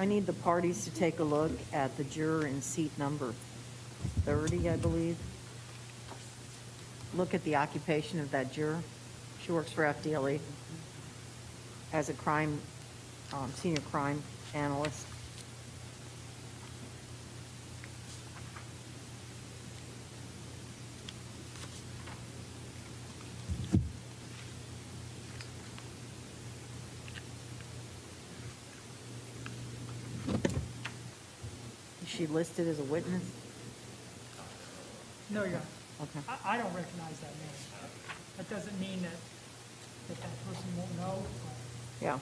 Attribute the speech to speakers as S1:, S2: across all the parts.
S1: I need the parties to take a look at the juror in seat number 30, I believe. Look at the occupation of that juror. She works for FDLE as a senior crime analyst. Is she listed as a witness?
S2: No, Your Honor.
S1: Okay.
S2: I don't recognize that name. That doesn't mean that person won't know.
S1: Yeah.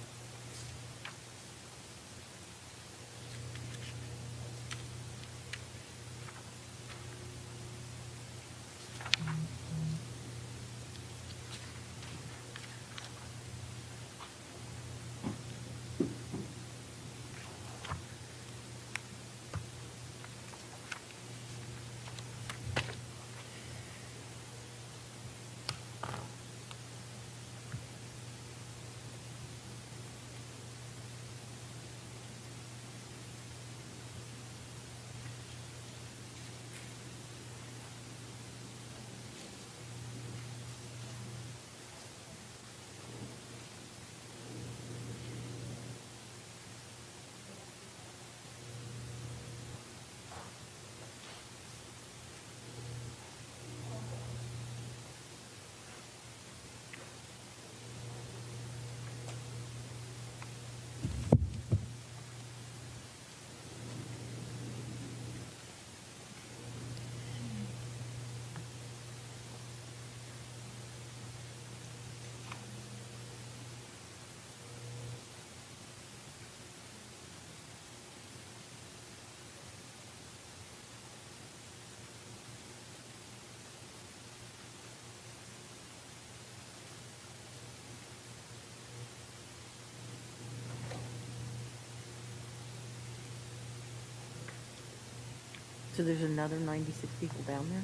S1: So there's another 96 people down there?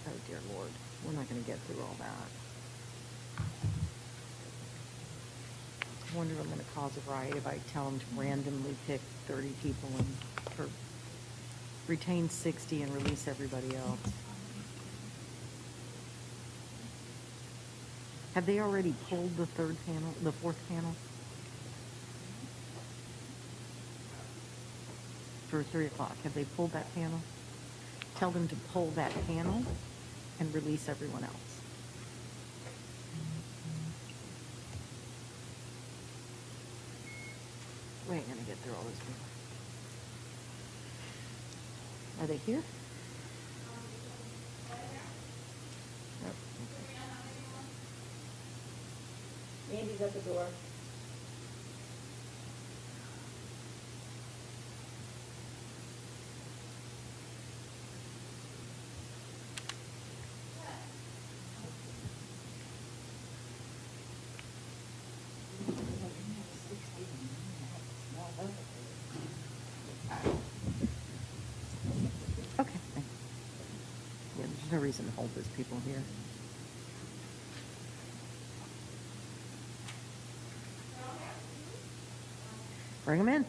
S1: Oh, dear Lord. We're not going to get through all that. I wonder if I'm going to cause a riot if I tell them to randomly pick 30 people or retain 60 and release everybody else. Have they already pulled the fourth panel? For 3 o'clock. Have they pulled that panel? Tell them to pull that panel and release everyone else. We ain't gonna get through all those people. Are they here? Nope.
S3: Andy's at the door.
S1: Okay. Yeah, there's no reason to hold those people here. Bring them in.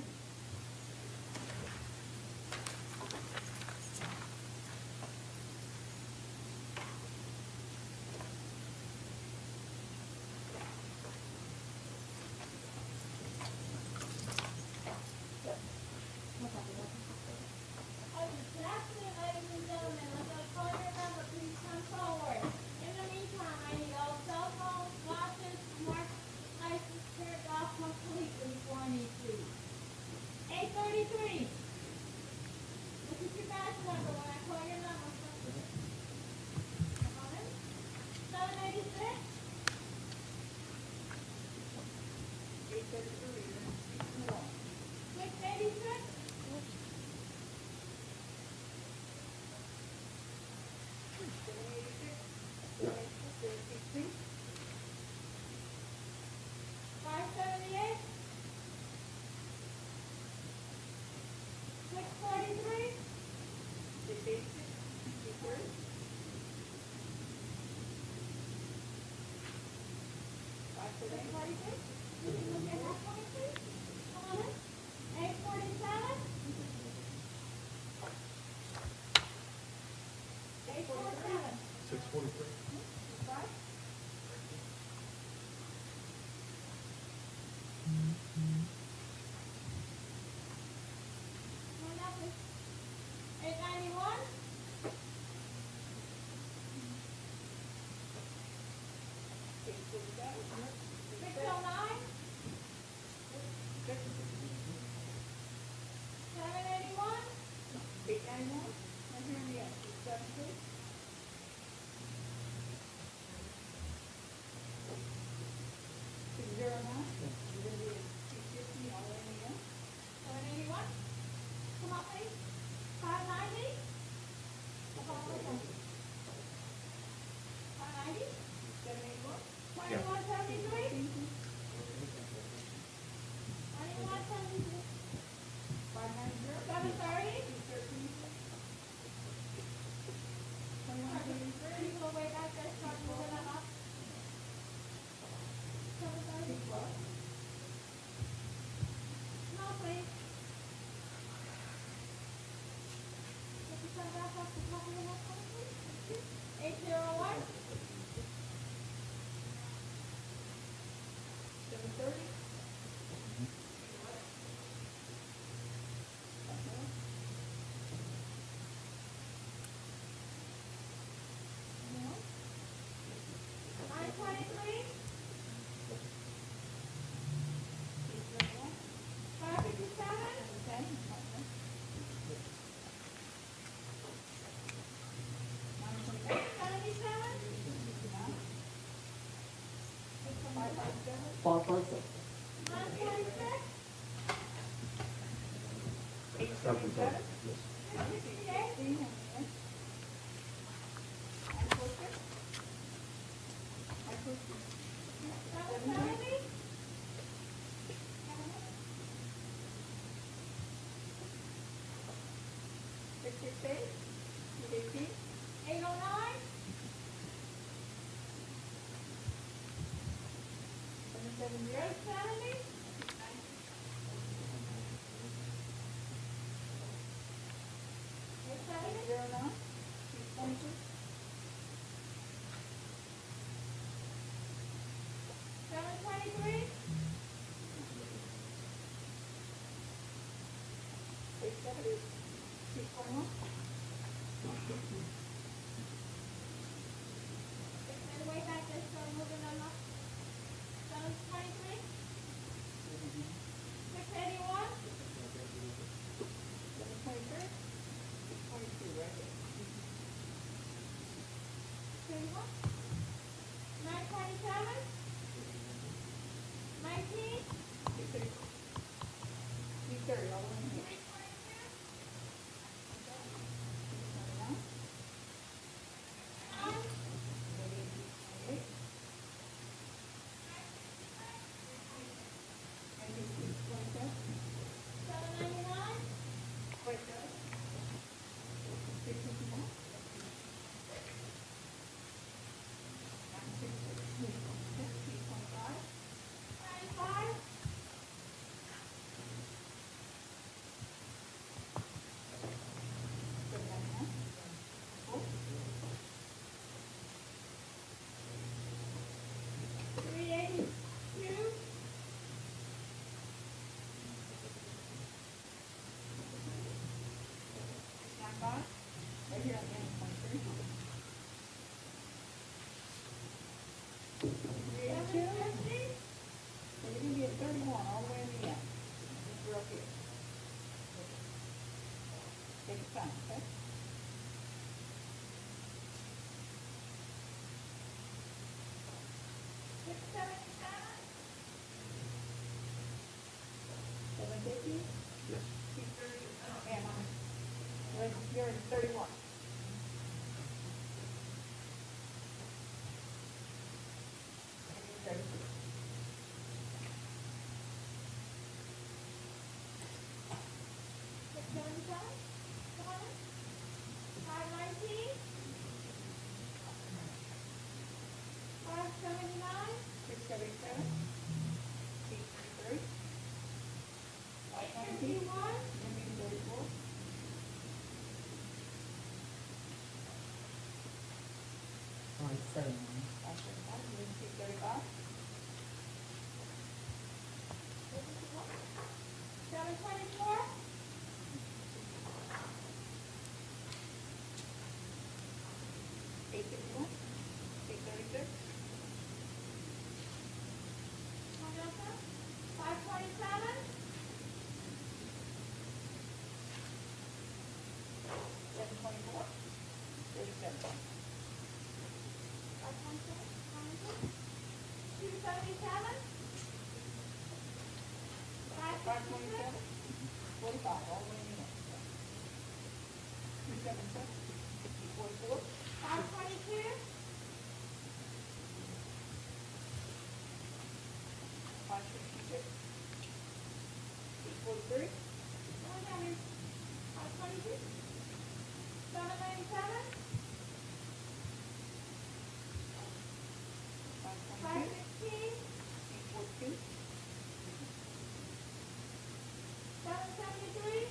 S4: Good afternoon, ladies and gentlemen. If I call your number, please come forward. In the meantime, I need all cell phones, watches, smart devices turned off completely before I need to. 833. Look at your badge number when I call your number. Come on in. 786. 686. Five 78. 643. 646. 546. Okay, 443. Come on in.
S5: 43.
S3: Right?
S4: One up is 891. 609. 781.
S3: 891, and here in the end, 672. 609, you're gonna be at 250 all the way in the end.
S4: 781. Come on, please. 590. Come on, please. 590.
S3: 781.
S4: 2173. 2173.
S3: 590.
S4: 730.
S3: 21.
S4: Please go way back there, start moving them up. 730. Come on, please. Let me turn back up to top of the next one, please. 801.
S3: 730. No?
S4: 923.
S3: 831.
S4: 557.
S3: Okay.
S4: 877.
S3: 557.
S5: 557.
S4: 946.
S3: 877.
S5: Yes.
S4: 668. 770. 809. 870. 870. 723.
S3: 621.
S4: And way back there, start moving them up. 723. 681.
S3: 723. 622, right there.
S4: 31. 927. 19.
S3: 630. 630, all the way in here.
S4: 322.
S3: 629.
S4: 9.
S3: 828. 627.
S4: 799.
S3: 27. 651. 625.
S4: 95.
S3: 799.
S4: 382.
S3: 695. Right here on the end, 23. 382.
S4: 750.
S3: So you're gonna be at 31 all the way in the end. Just real here. Take your time, okay?
S4: 677.
S3: 750.
S5: Yes.
S3: 630. And you're in 31. And you're 32.
S4: 677. Come on. 519. 579.
S3: 677. 633. 520.
S4: 851.
S3: You're gonna be 34. 7:35, move to 35.
S4: 7:24.
S3: 8:51, 8:36.
S4: 5:27.
S3: 7:24, 37.
S4: 277.
S3: 5:27, 45, all the way in the end. 277, 44.
S4: 5:22.
S3: 5:66, 8:43.
S4: 5:22. 7:97.
S3: 5:22,
S4: 5:16.
S3: 8:42.
S4: 7:73.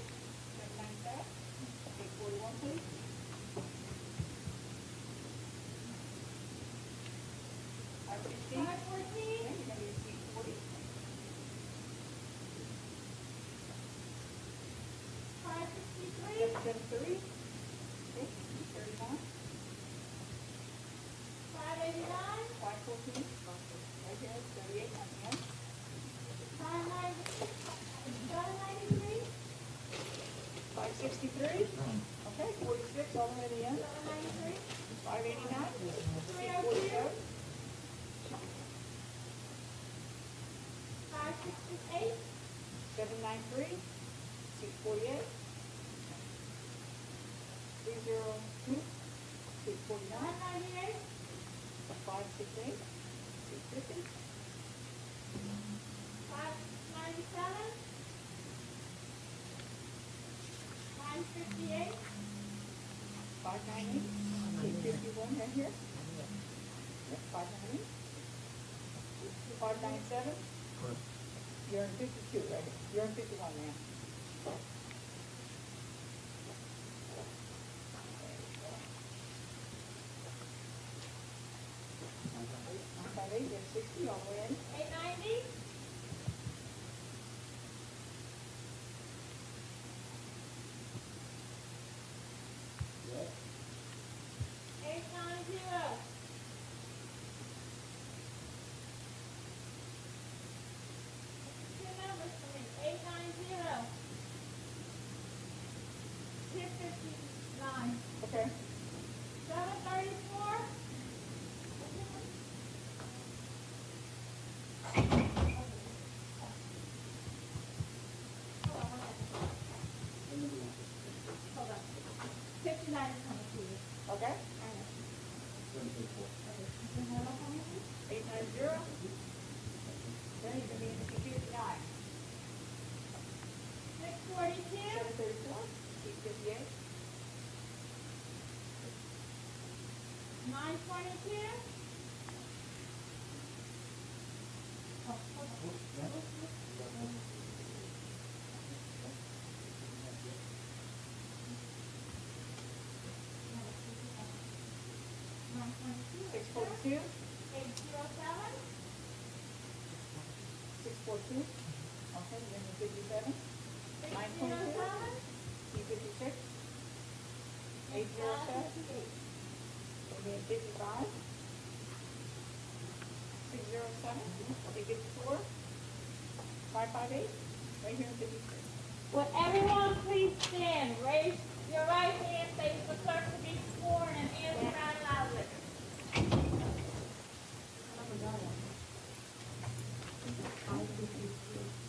S3: 7:97, 8:41, please. 5:15.
S4: 5:14.
S3: Okay, you're gonna be 8:40.
S4: 5:63.
S3: 7:73, okay, 31.
S4: 5:89.
S3: 5:14, right here, 38 at the end.
S4: 7:93.
S3: 5:63, okay, 46 all the way to the end.
S4: 7:93.
S3: 5:89,
S4: 3:02.
S3: 6:47,
S4: 5:68.
S3: 7:93, 6:48, 3:02, 6:49,
S4: 198.
S3: 5:68, 6:50,
S4: 5:97. 9:58.
S3: 5:90, 8:51 right here. Yep, 5:90, 5:97, you're in 52 right here, you're in 51 now. Five eight, you're 60 all the way in.
S4: 890. 890. 2 numbers for me. 890. 259.
S3: Okay.
S4: 734. Hold on. 59 is coming to you.
S3: Okay. 890. Then you're gonna be in 59.
S4: 642.
S3: 734, 858,
S4: 922. Oh, hold on.
S3: 642,
S4: 807.
S3: 642. Okay, then you're 57. 922, 856, 807, and then 55, 607, 854, 558, right here in 53.
S4: Would everyone please stand, raise your right hand, face the clerk to be sworn and answer out loudly.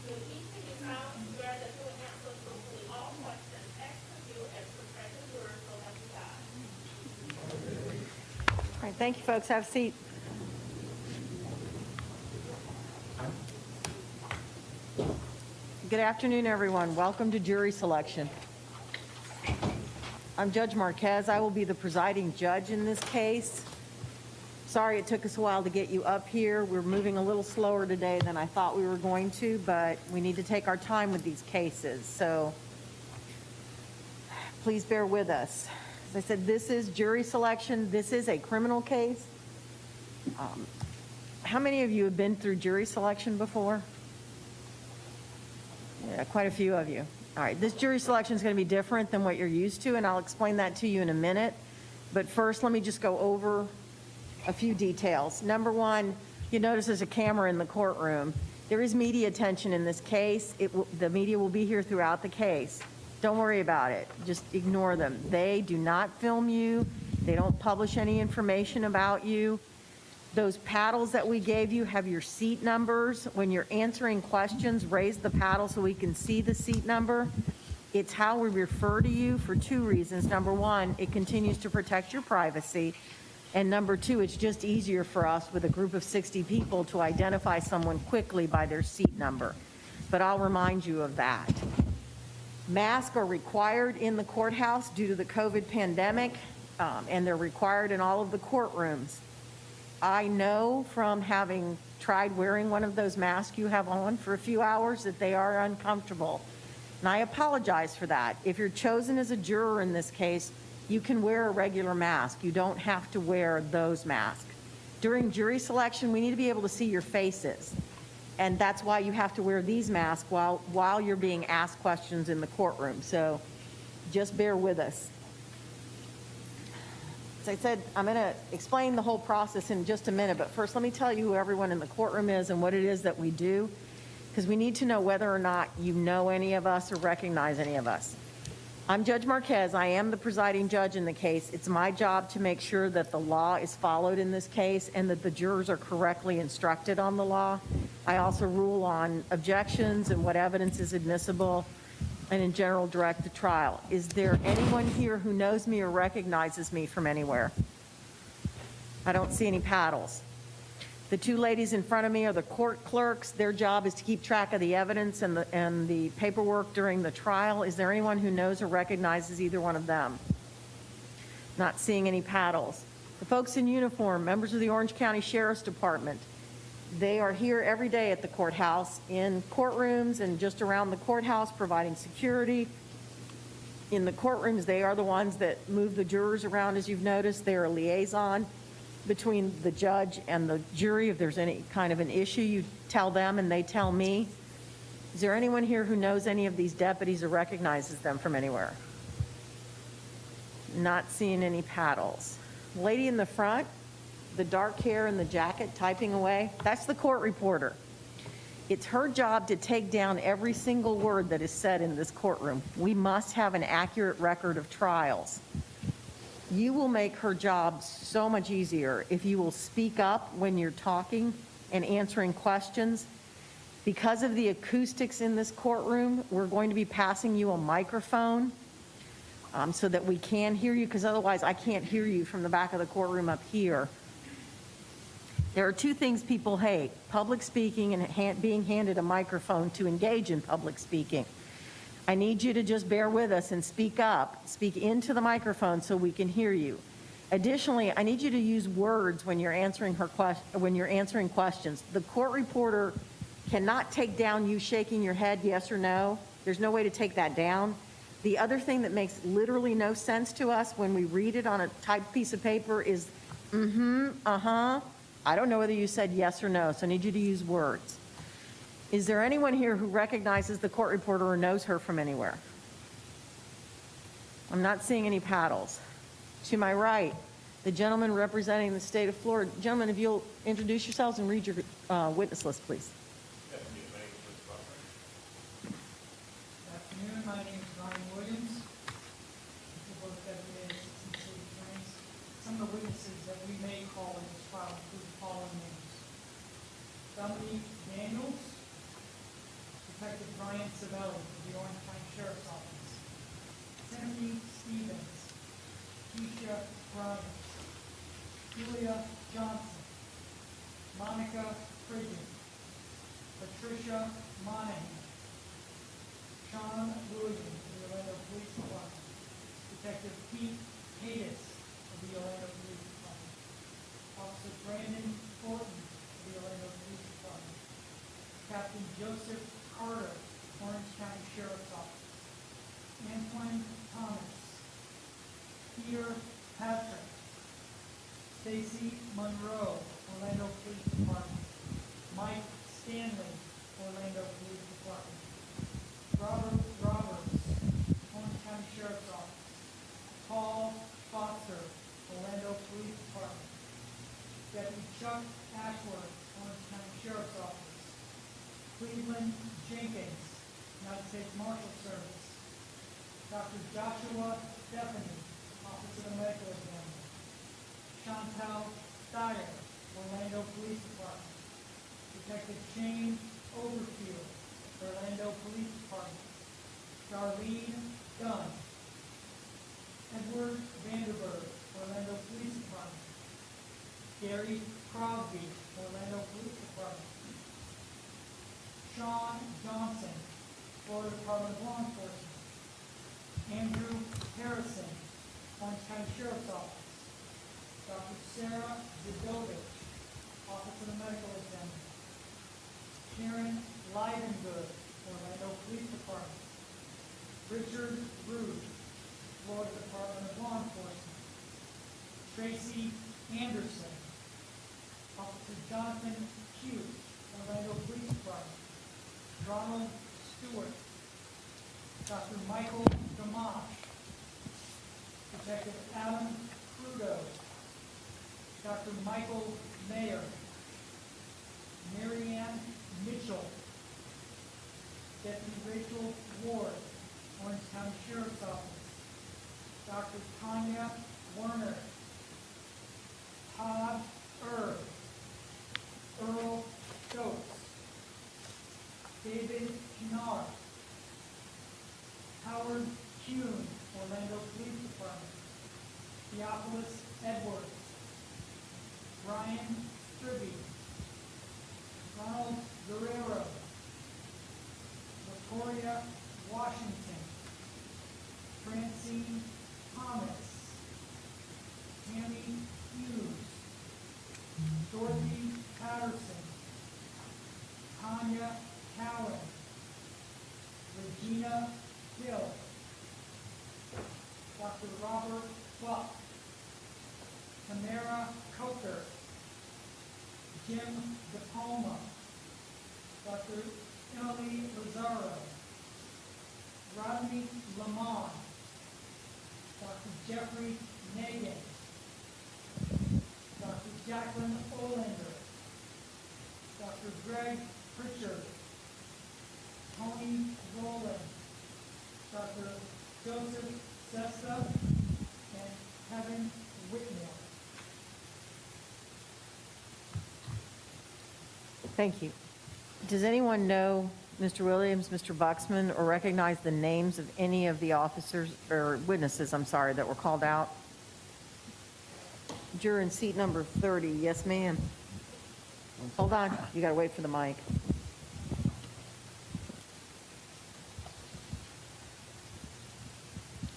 S4: Do each of you solemnly swear that you will answer truthfully all questions asked of you as prospective jurors, so help you God.
S1: All right, thank you, folks. Have a seat. Good afternoon, everyone. Welcome to jury selection. I'm Judge Marquez. I will be the presiding judge in this case. Sorry it took us a while to get you up here. We're moving a little slower today than I thought we were going to, but we need to take our time with these cases. So please bear with us. As I said, this is jury selection. This is a criminal case. How many of you have been through jury selection before? Yeah, quite a few of you. All right, this jury selection is going to be different than what you're used to, and I'll explain that to you in a minute. But first, let me just go over a few details. Number one, you notice there's a camera in the courtroom. There is media attention in this case. The media will be here throughout the case. Don't worry about it. Just ignore them. They do not film you. They don't publish any information about you. Those paddles that we gave you have your seat numbers. When you're answering questions, raise the paddle so we can see the seat number. It's how we refer to you for two reasons. Number one, it continues to protect your privacy. And number two, it's just easier for us with a group of 60 people to identify someone quickly by their seat number. But I'll remind you of that. Masks are required in the courthouse due to the COVID pandemic, and they're required in all of the courtrooms. I know from having tried wearing one of those masks you have on for a few hours that they are uncomfortable. And I apologize for that. If you're chosen as a juror in this case, you can wear a regular mask. You don't have to wear those masks. During jury selection, we need to be able to see your faces. And that's why you have to wear these masks while you're being asked questions in the courtroom. So just bear with us. As I said, I'm going to explain the whole process in just a minute, but first let me tell you who everyone in the courtroom is and what it is that we do, because we need to know whether or not you know any of us or recognize any of us. I'm Judge Marquez. I am the presiding judge in the case. It's my job to make sure that the law is followed in this case and that the jurors are correctly instructed on the law. I also rule on objections and what evidence is admissible, and in general direct the trial. Is there anyone here who knows me or recognizes me from anywhere? I don't see any paddles. The two ladies in front of me are the court clerks. Their job is to keep track of the evidence and the paperwork during the trial. Is there anyone who knows or recognizes either one of them? Not seeing any paddles. The folks in uniform, members of the Orange County Sheriff's Department, they are here every day at the courthouse, in courtrooms and just around the courthouse, providing security. In the courtrooms, they are the ones that move the jurors around, as you've noticed. They're a liaison between the judge and the jury. If there's any kind of an issue, you tell them and they tell me. Is there anyone here who knows any of these deputies or recognizes them from anywhere? Not seeing any paddles. Lady in the front, the dark hair and the jacket, typing away, that's the court reporter. It's her job to take down every single word that is said in this courtroom. We must have an accurate record of trials. You will make her job so much easier if you will speak up when you're talking and answering questions. Because of the acoustics in this courtroom, we're going to be passing you a microphone so that we can hear you, because otherwise I can't hear you from the back of the courtroom up here. There are two things people hate: public speaking and being handed a microphone to engage in public speaking. I need you to just bear with us and speak up, speak into the microphone so we can hear you. Additionally, I need you to use words when you're answering questions. The court reporter cannot take down you shaking your head yes or no. There's no way to take that down. The other thing that makes literally no sense to us when we read it on a typed piece of paper is I don't know whether you said yes or no, so I need you to use words. Is there anyone here who recognizes the court reporter or knows her from anywhere? I'm not seeing any paddles. To my right, the gentleman representing the state of Florida. Gentlemen, if you'll introduce yourselves and read your witness list, please.
S5: Good afternoon. My name is Ryan Williams. We're both designated assistant city attorneys. Some of the witnesses that we may call in this trial include the following names: Dominique Daniels, Detective Brian Savelli of the Orange County Sheriff's Office, Timothy Stevens, Keisha Grimes, Julia Johnson, Monica Friggin, Patricia Monahan, Sean Williams of the Orlando Police Department, Detective Pete Hayes of the Orlando Police Department, Officer Brandon Thornton of the Orlando Police Department, Captain Joseph Carter, Orange County Sheriff's Office, Antoine Thomas, Peter Patrick, Stacy Monroe, Orlando Police Department. Mike Stanley, Orlando Police Department. Robert Roberts, Orange County Sheriff's Office. Paul Foster, Orlando Police Department. Deputy Chuck Ashworth, Orange County Sheriff's Office. Cleveland Jenkins, United States Marshal Service. Dr. Joshua Stephanie, Office of the Medical Examiner. Chantal Steyer, Orlando Police Department. Detective Shane Overfield, Orlando Police Department. Darlene Dunn. Edward Vanderberg, Orlando Police Department. Gary Crosby, Orlando Police Department. Sean Johnson, Florida Department of Law Enforcement. Andrew Harrison, Orange County Sheriff's Office. Dr. Sarah Zadovich, Office of the Medical Examiner. Sharon Leidengood, Orlando Police Department. Richard Ruth, Florida Department of Law Enforcement. Tracy Anderson, Officer Jonathan Hughes, Orlando Police Department. Ronald Stewart. Dr. Michael Gamache. Detective Adam Crudo. Dr. Michael Mayer. Marianne Mitchell. Deputy Rachel Ward, Orange County Sheriff's Office. Dr. Tanya Werner. Todd Erb. Earl Stokes. David Kennard. Howard Kuhn, Orlando Police Department. Theophilus Edwards. Brian Stribby. Ronald Guerrero. Victoria Washington. Francine Thomas. Tammy Hughes. Dorothy Patterson. Tanya Cowan. Regina Hill. Dr. Robert Buck. Tamara Coker. Jim DePalma. Dr. Emily Lazaro. Rodney Lamont. Dr. Jeffrey Nagan. Dr. Jacqueline Olander. Dr. Greg Pritchard. Tony Rowland. Dr. Joseph Sesta, and Kevin Whitmore.
S1: Thank you. Does anyone know Mr. Williams, Mr. Buxman, or recognize the names of any of the officers, or witnesses, I'm sorry, that were called out? Juror in seat number 30. Yes, ma'am. Hold on. You got to wait for the mic.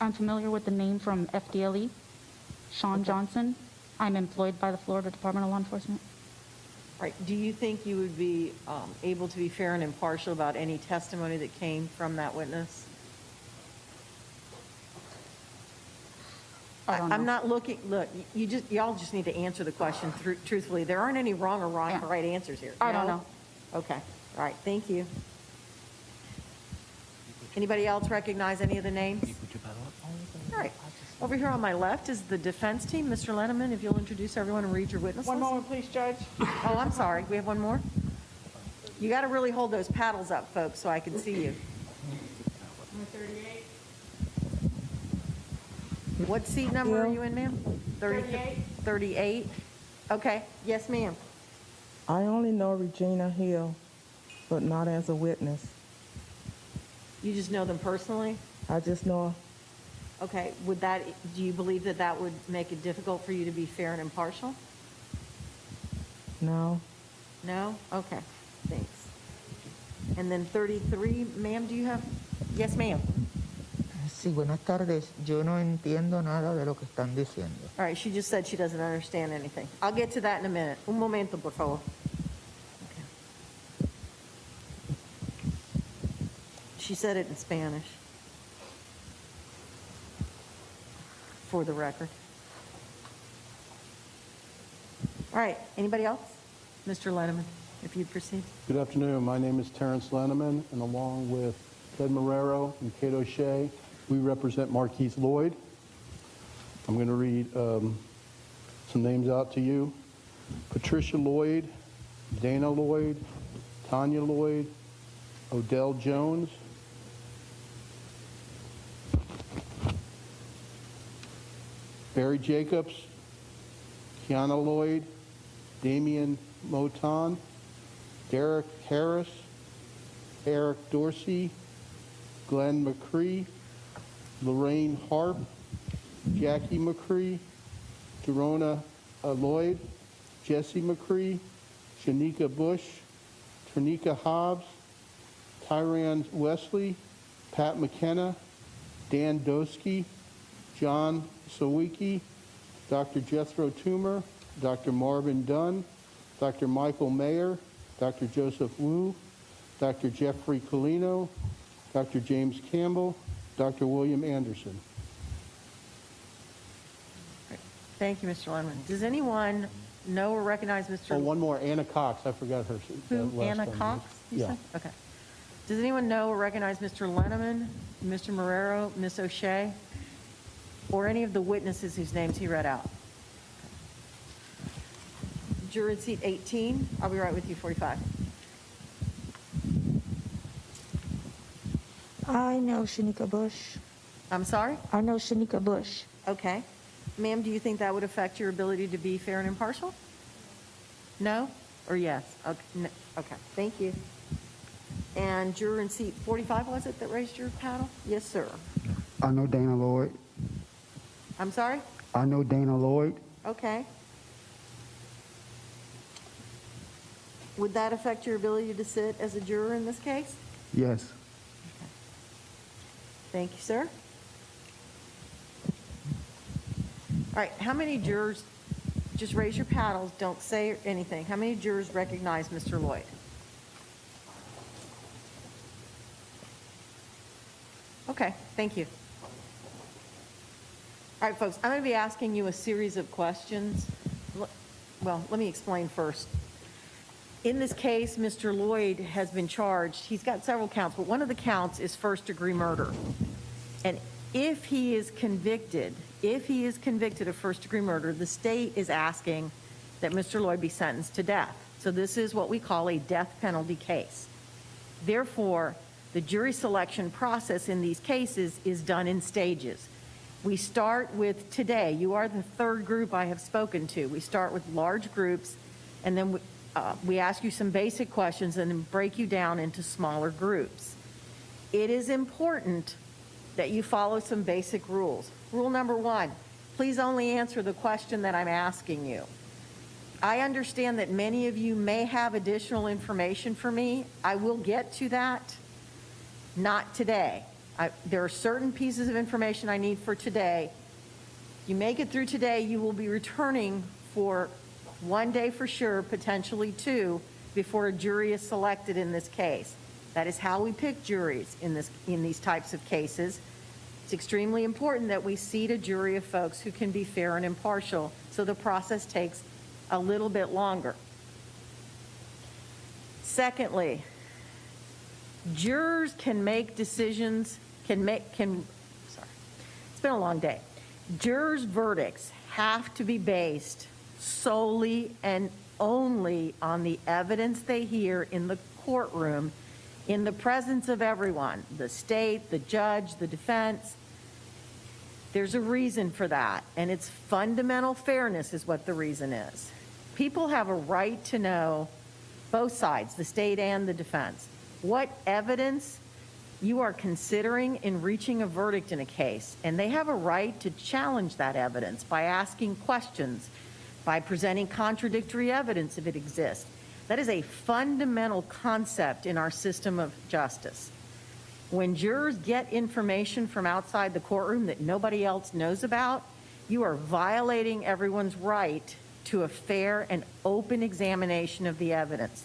S6: I'm familiar with the name from FDLE, Sean Johnson. I'm employed by the Florida Department of Law Enforcement.
S1: Right. Do you think you would be able to be fair and impartial about any testimony that came from that witness?
S6: I don't know.
S1: I'm not looking, look, y'all just need to answer the question truthfully. There aren't any wrong or right answers here.
S6: I don't
S1: No?
S6: know.
S1: Okay. All right. Thank you. Anybody else recognize any of the names? All right. Over here on my left is the defense team. Mr. Lenneman, if you'll introduce everyone and read your witness
S2: One
S1: list.
S2: moment, please, Judge.
S1: Oh, I'm sorry. We have one more? You got to really hold those paddles up, folks, so I can see you.
S2: Number 38.
S1: What seat number are you in, ma'am?
S2: 38.
S1: 38? Okay. Yes, ma'am.
S7: I only know Regina Hill, but not as a witness.
S1: You just know them personally?
S7: I just know
S1: Okay. Do you believe that that would make it difficult for you to be fair and impartial?
S7: no.
S1: No? Okay. Thanks. And then 33, ma'am, do you have? Yes, ma'am.
S8: Sí, buenas tardes. Yo no entiendo nada de lo que están diciendo.
S1: All right, she just said she doesn't understand anything. I'll get to that in a minute. Un momento, por favor. Okay. She said it in Spanish. For the record. All All right, anybody else? Mr. Lenneman, if you'd proceed.
S9: Good afternoon. My name is Terrence Lenneman, and along with Ted Marrero and Kate O'Shea, we represent Markeith Loyd. I'm going to read some names out to you. Patricia Loyd, Dana Loyd, Tanya Loyd, Odell Jones, Barry Jacobs, Kiana Loyd, Damian Moton, Derek Harris, Eric Dorsey, Glenn McCree, Lorraine Harp, Jackie McCree, Jerona Lloyd, Jesse McCree, Shanika Bush, Ternika Hobbs, Tyran Wesley, Pat McKenna, Dan Doski, John Sawicki, Dr. Jethro Toomer, Dr. Marvin Dunn, Dr. Michael Mayer, Dr. Joseph Wu, Dr. Jeffrey Colino, Dr. James Campbell, Dr. William Anderson.
S1: Thank you, Mr. Lenneman. Does anyone know or recognize Mr.
S9: Oh, one more, Anna Cox. I forgot her.
S1: Who? Anna Cox? you
S9: Yeah.
S1: said? Okay. Does anyone know or recognize Mr. Lenneman, Mr. Marrero, Ms. O'Shea, or any of the witnesses whose names he read out? Juror in seat 18. I'll be right with you, 45.
S10: I know Shanika Bush.
S1: I'm sorry?
S10: I know Shanika Bush.
S1: Okay. Ma'am, do you think that would affect your ability to be fair and impartial? No? Or yes? Okay, okay. Thank you. And juror in seat 45, was it, that raised your paddle? Yes, sir.
S11: I know Dana Lloyd.
S1: I'm sorry?
S11: I know Dana Lloyd.
S1: Okay. Would that affect your ability to sit as a juror in this case?
S11: Yes.
S1: Thank you, sir. All right, how many jurors, just raise your paddles, don't say anything. How many jurors recognize Mr. Loyd? Okay, thank you. All right, folks, I'm going to be asking you a series of questions. Well, let me explain first. In this case, Mr. Loyd has been charged. He's got several counts, but one of the counts is first-degree murder. And if he is convicted of first-degree murder, the state is asking that Mr. Loyd be sentenced to death. So this is what we call a death penalty case. Therefore, the jury selection process in these cases is done in stages. We start with today. You are the third group I have spoken to. We start with large groups, and then we ask you some basic questions and then break you down into smaller groups. It is important that you follow some basic rules. Rule number 1, please only answer the question that I'm asking you. I understand that many of you may have additional information for me. I will get to that. Not today. There are certain pieces of information I need for today. If you make it through today, you will be returning for 1 day for sure, potentially 2, before a jury is selected in this case. That is how we pick juries in these types of cases. It's extremely important that we seat a jury of folks who can be fair and impartial, so the process takes a little bit longer. Secondly, jurors can make decisions, sorry, it's been a long day. Jurors' verdicts have to be based solely and only on the evidence they hear in the courtroom in the presence of everyone, the state, the judge, the defense. There's a reason for that, and it's fundamental fairness is what the reason is. People have a right to know, both sides, the state and the defense, what evidence you are considering in reaching a verdict in a case, and they have a right to challenge that evidence by asking questions, by presenting contradictory evidence if it exists. That is a fundamental concept in our system of justice. When jurors get information from outside the courtroom that nobody else knows about, you are violating everyone's right to a fair and open examination of the evidence.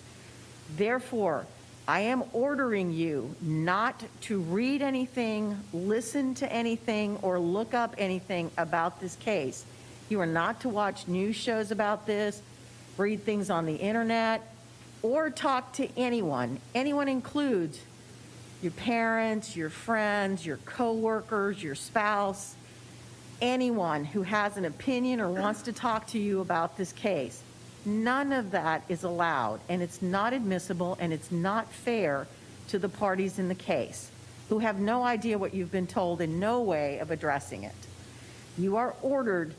S1: Therefore, I am ordering you not to read anything, listen to anything, or look up anything about this case. You are not to watch news shows about this. read things on the internet, or talk to anyone. Anyone includes your parents, your friends, your coworkers, your spouse, anyone who has an opinion or wants to talk to you about this case. None of that is allowed, and it's not admissible, and it's not fair to the parties in the case who have no idea what you've been told and no way of addressing it. You are ordered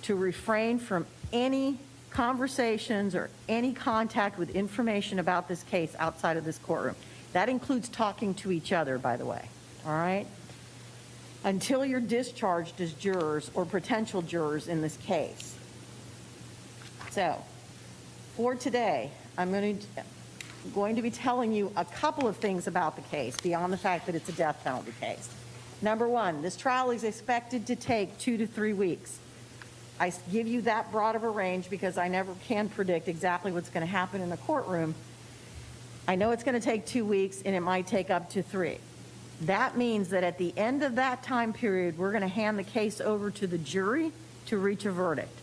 S1: to refrain from any conversations or any contact with information about this case outside of this courtroom. That includes talking to each other, by the way, all right? Until you're discharged as jurors or potential jurors in this case. So, for today, I'm going to be telling you a couple of things about the case beyond the fact that it's a death penalty case. Number one, this trial is expected to take 2 to 3 weeks. I give you that broad of a range because I never can predict exactly what's going to happen in the courtroom. I know it's going to take 2 weeks, and it might take up to 3. That means that at the end of that time period, we're going to hand the case over to the jury to reach a verdict.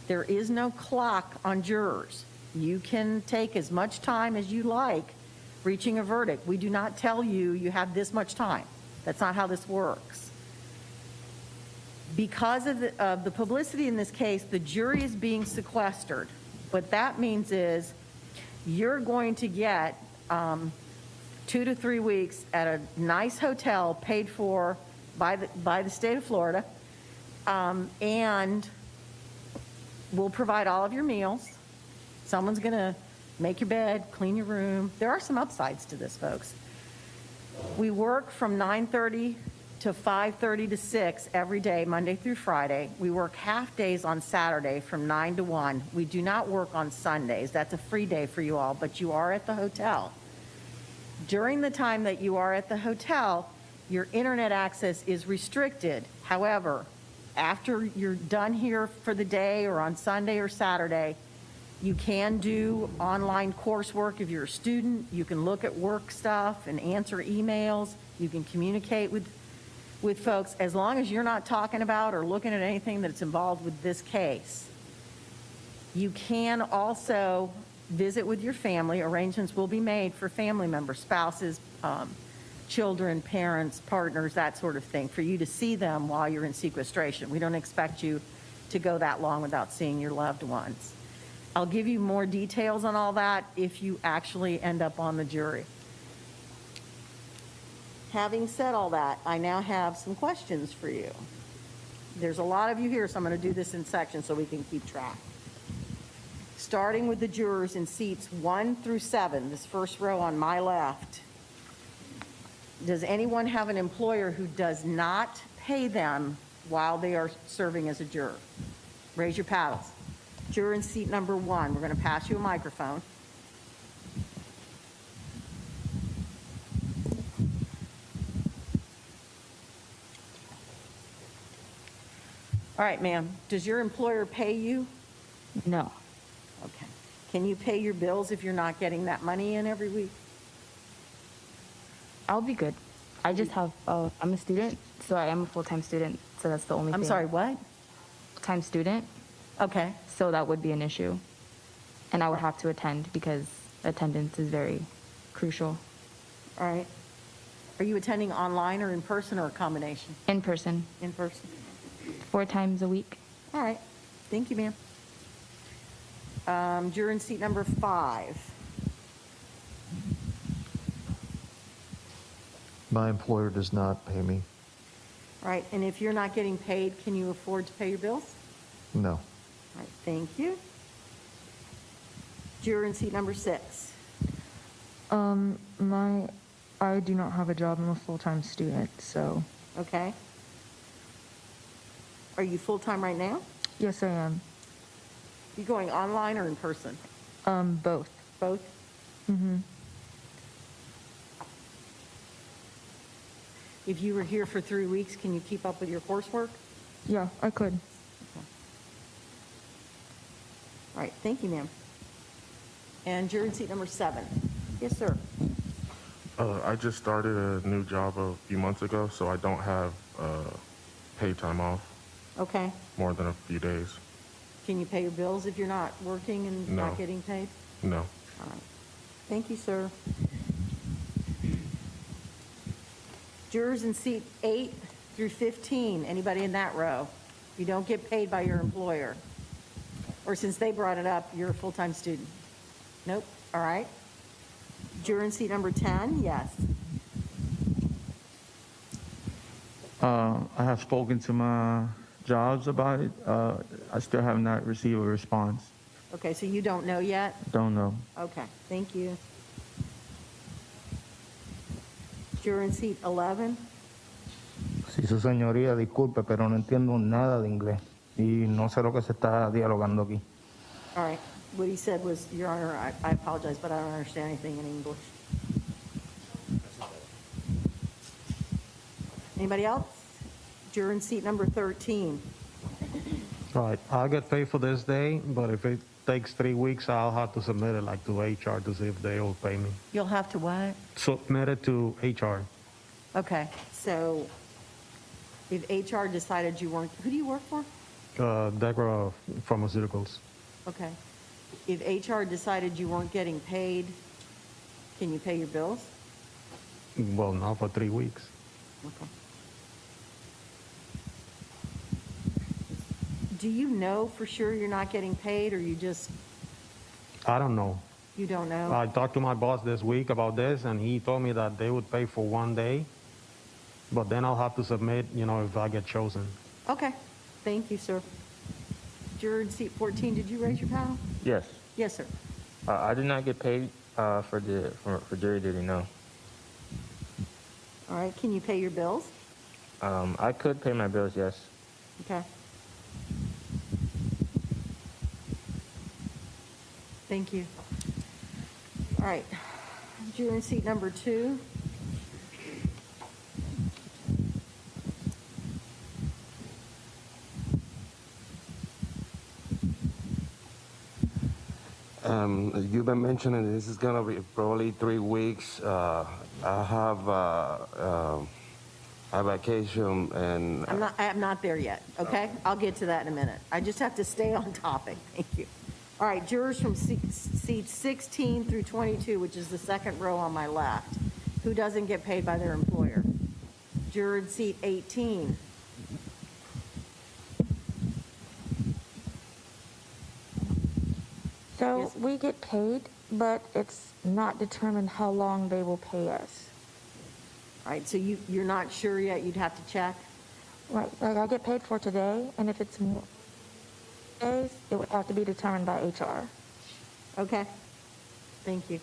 S1: There is no clock on jurors. You can take as much time as you like reaching a verdict. We do not tell you you have this much time. That's not how this works. Because of the publicity in this case, the jury is being sequestered. What that means is you're going to get 2 to 3 weeks at a nice hotel paid for by the state of Florida, and we'll provide all of your meals. Someone's going to make your bed, clean your room. There are some upsides to this, folks. We work from 9:30 to 5:30 to 6 every day, Monday through Friday. We work half days on Saturday from 9 to 1. We do not work on Sundays. That's a free day for you all, but you are at the hotel. During the time that you are at the hotel, your internet access is restricted. However, after you're done here for the day or on Sunday or Saturday, you can do online coursework if you're a student. You can look at work stuff and answer emails. You can communicate with folks as long as you're not talking about or looking at anything that's involved with this case. You can also visit with your family. Arrangements will be made for family members, spouses, children, parents, partners, that sort of thing, for you to see them while you're in sequestration. We don't expect you to go that long without seeing your loved ones. I'll give you more details on all that if you actually end up on the jury. Having said all that, I now have some questions for you. There's a lot of you here, so I'm going to do this in sections so we can keep track. Starting with the jurors in seats 1 through 7, this first row on my left. Does anyone have an employer who does not pay them while they are serving as a juror? Raise your paddles. Juror in seat number 1, we're going to pass you a microphone. All right, ma'am. Does your employer pay you?
S6: No.
S1: Okay. Can you pay your bills if you're not getting that money in every week?
S6: I'll be good. I just have, I'm a student, so I am a full-time student, so that's the only thing.
S1: I'm sorry, what?
S6: Full-time student,
S1: Okay.
S6: so that would be an issue. And I would have to attend because attendance is very crucial.
S1: All right. Are you attending online or in person or a combination?
S6: In person,
S1: In person.
S6: 4 times a week.
S1: All right. Thank you, ma'am. Juror in seat number 5.
S12: My employer does not pay me.
S1: All right. And if you're not getting paid, can you afford to pay your bills?
S12: No.
S1: All right. Thank you. Juror in seat number 6.
S10: I do not have a job. I'm a full-time student, so.
S1: Okay. Are you full-time right now?
S10: Yes, I am.
S1: You going online or in person?
S10: Both.
S1: Both?
S10: Mm-hmm.
S1: If you were here for 3 weeks, can you keep up with your coursework?
S10: Yeah, I could.
S1: Okay. All right, thank you, ma'am. And juror in seat number 7. Yes, sir.
S13: I just started a new job a few months ago, so I don't have paid time off
S1: Okay.
S13: more than a few days.
S1: Can you pay your bills if you're not working and
S13: No.
S1: not getting paid?
S13: No.
S1: All right. Thank you, sir. Jurors in seat 8 through 15, anybody in that row? You don't get paid by your employer. Or since they brought it up, you're a full-time student? Nope. All right. Juror in seat number 10, yes.
S14: I have spoken to my jobs about it. I still have not received a response.
S1: Okay, so you don't know yet?
S14: Don't know.
S1: Okay, thank you. Juror in seat 11,
S8: Sí, su señoría, disculpe, pero no entiendo nada de inglés y no sé lo que se está dialogando aquí.
S1: all right. What he said was, Your Honor, I apologize, but I don't understand anything in English. Anybody else? Juror in seat number 13.
S14: Right. I'll get paid for this day, but if it takes 3 weeks, I'll have to submit it like to HR to see if they will pay me.
S1: You'll have to what?
S14: Submit it to HR.
S1: Okay, so if HR decided you weren't, who do you work for?
S14: Debra Pharmaceuticals.
S1: Okay. If HR decided you weren't getting paid, can you pay your bills?
S14: Well, not for 3 weeks.
S1: Okay. Do you know for sure you're not getting paid, or you just,
S14: I don't know.
S1: you don't know?
S14: I talked to my boss this week about this, and he told me that they would pay for 1 day, but then I'll have to submit, if I get chosen.
S1: Okay, thank you, sir. Juror in seat 14, did you raise your paddle?
S15: Yes.
S1: Yes, sir.
S15: I did not get paid for jury duty, no.
S1: All right, can you pay your bills?
S15: I could pay my bills, yes.
S1: Okay. Thank you. All right, juror in seat number 2.
S16: You've been mentioning this is going to be probably 3 weeks. I have a vacation and
S1: I'm not there yet, okay? I'll get to that in a minute. I just have to stay on topic. Thank you. All right, jurors from seats 16 through 22, which is the second row on my left. Who doesn't get paid by their employer? Juror in seat 18.
S6: So
S1: Yes.
S6: we get paid, but it's not determined how long they will pay us.
S1: All right, so you're not sure yet? You'd have to check?
S6: Right, like I get paid for today, and if it's more days, it would have to be determined by HR.
S1: Okay, thank you.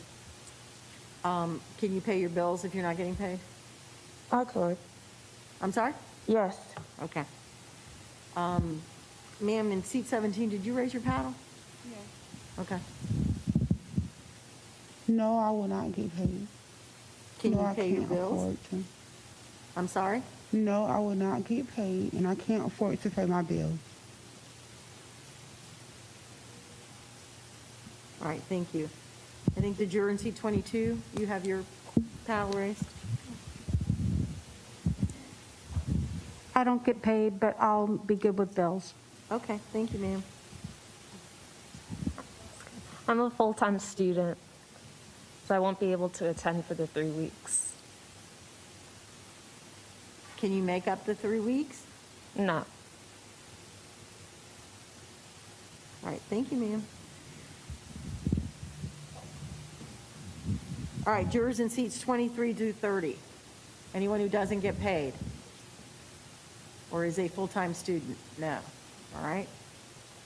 S1: Can you pay your bills if you're not getting paid?
S6: I could.
S1: I'm sorry?
S6: Yes.
S1: Okay. Ma'am, in seat 17, did you raise your paddle?
S3: Yes.
S1: Okay.
S17: No, I will not get paid.
S1: Can
S17: No,
S1: you
S17: I
S1: pay your
S17: can't
S1: bills?
S17: afford to.
S1: I'm sorry?
S17: No, I will not get paid, and I can't afford to pay my bills.
S1: All right, thank you. I think the juror in seat 22, you have your paddle raised.
S18: I don't get paid, but I'll be good with bills.
S1: Okay, thank you, ma'am.
S19: I'm a full-time student, so I won't be able to attend for the 3 weeks.
S1: Can you make up the 3 weeks?
S19: No.
S1: All right, thank you, ma'am. All right, jurors in seats 23 through 30. Anyone who doesn't get paid? Or is a full-time student? No. All right.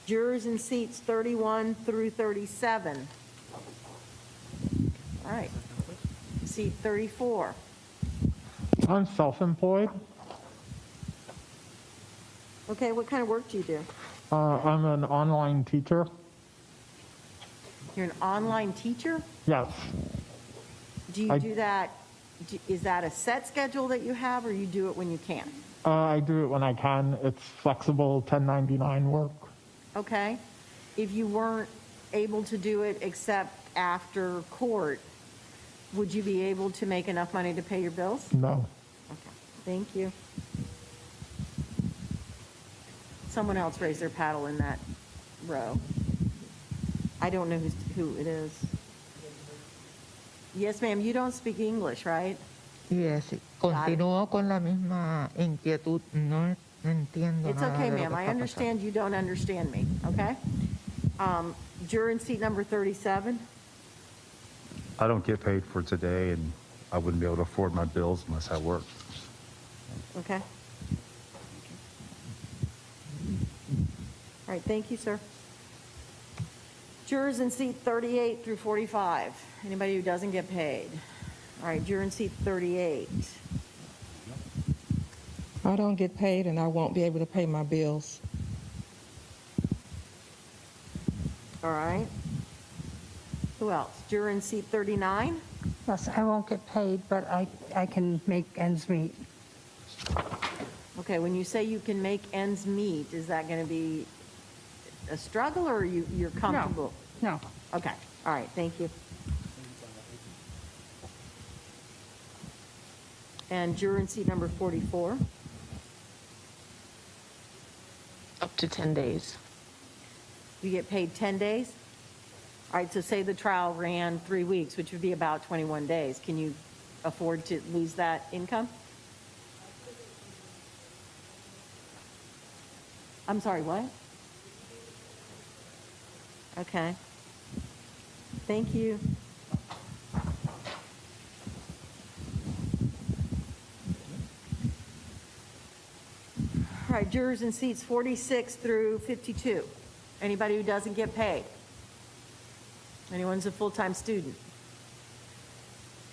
S1: Jurors in seats 31 through 37. All right. Seat 34.
S20: I'm self-employed.
S1: Okay, what kind of work do you do?
S20: I'm an online teacher.
S1: You're an online teacher?
S20: Yes.
S1: Do you do that, is that a set schedule that you have, or you do it when you can?
S20: I do it when I can. It's flexible 1099 work.
S1: Okay. If you weren't able to do it except after court, would you be able to make enough money to pay your bills?
S20: No.
S1: Okay, thank you. Someone else raised their paddle in that row. I don't know who it is. Yes, ma'am, you don't speak English, right?
S21: Yes, continúo con la misma inquietud. No entiendo
S1: It's
S21: nada
S1: okay,
S21: de lo
S1: ma'am,
S21: que
S1: I
S21: está
S1: understand you don't understand me, okay? Juror in seat number 37.
S22: I don't get paid for today, and I wouldn't be able to afford my bills unless I work.
S1: Okay. All right, thank you, sir. Jurors in seat 38 through 45. Anybody who doesn't get paid. All right, juror in seat 38.
S7: I don't get paid and I won't be able to pay my bills.
S1: All right. Who else? Juror in seat 39.
S18: Yes, I won't get paid, but I can make ends meet.
S1: Okay, when you say you can make ends meet, is that going to be a struggle or you're comfortable?
S18: No.
S1: Okay, all right, thank you. And juror in seat number 44.
S6: Up to 10 days.
S1: You get paid 10 days? All right, so say the trial ran 3 weeks, which would be about 21 days. Can you afford to lose that income? I'm sorry, what? Okay. Thank you. All right, jurors in seats 46 through 52. Anybody who doesn't get paid? Anyone's a full-time student?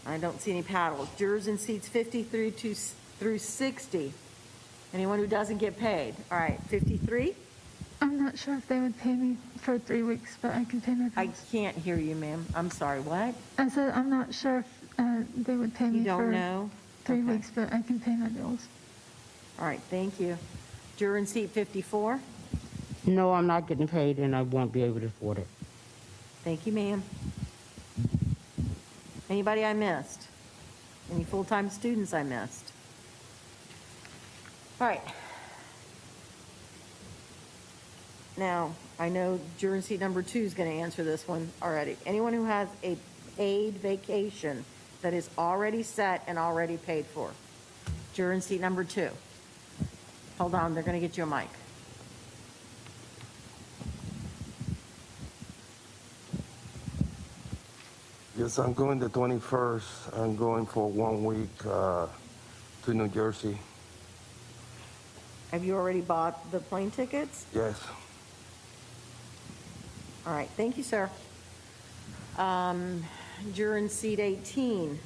S1: I don't see any paddles. Jurors in seats 53 through 60. Anyone who doesn't get paid? All right, 53?
S10: I'm not sure if they would pay me for 3 weeks, but I can pay my bills.
S1: I can't hear you, ma'am. I'm sorry, what?
S10: I said I'm not sure if they would pay me
S1: You don't
S10: for
S1: know?
S10: 3
S1: Okay.
S10: weeks, but I can pay my bills.
S1: All right, thank you. Juror in seat 54?
S23: No, I'm not getting paid and I won't be able to afford it.
S1: Thank you, ma'am. Anybody I missed? Any full-time students I missed? All right. Now, I know juror in seat number 2 is going to answer this one already. Anyone who has a paid vacation that is already set and already paid for? Juror in seat number 2. Hold on, they're going to get you a mic.
S16: Yes, I'm going the 21st. I'm going for 1 week to New Jersey.
S1: Have you already bought the plane tickets?
S16: Yes.
S1: All right, thank you, sir. Juror in seat 18.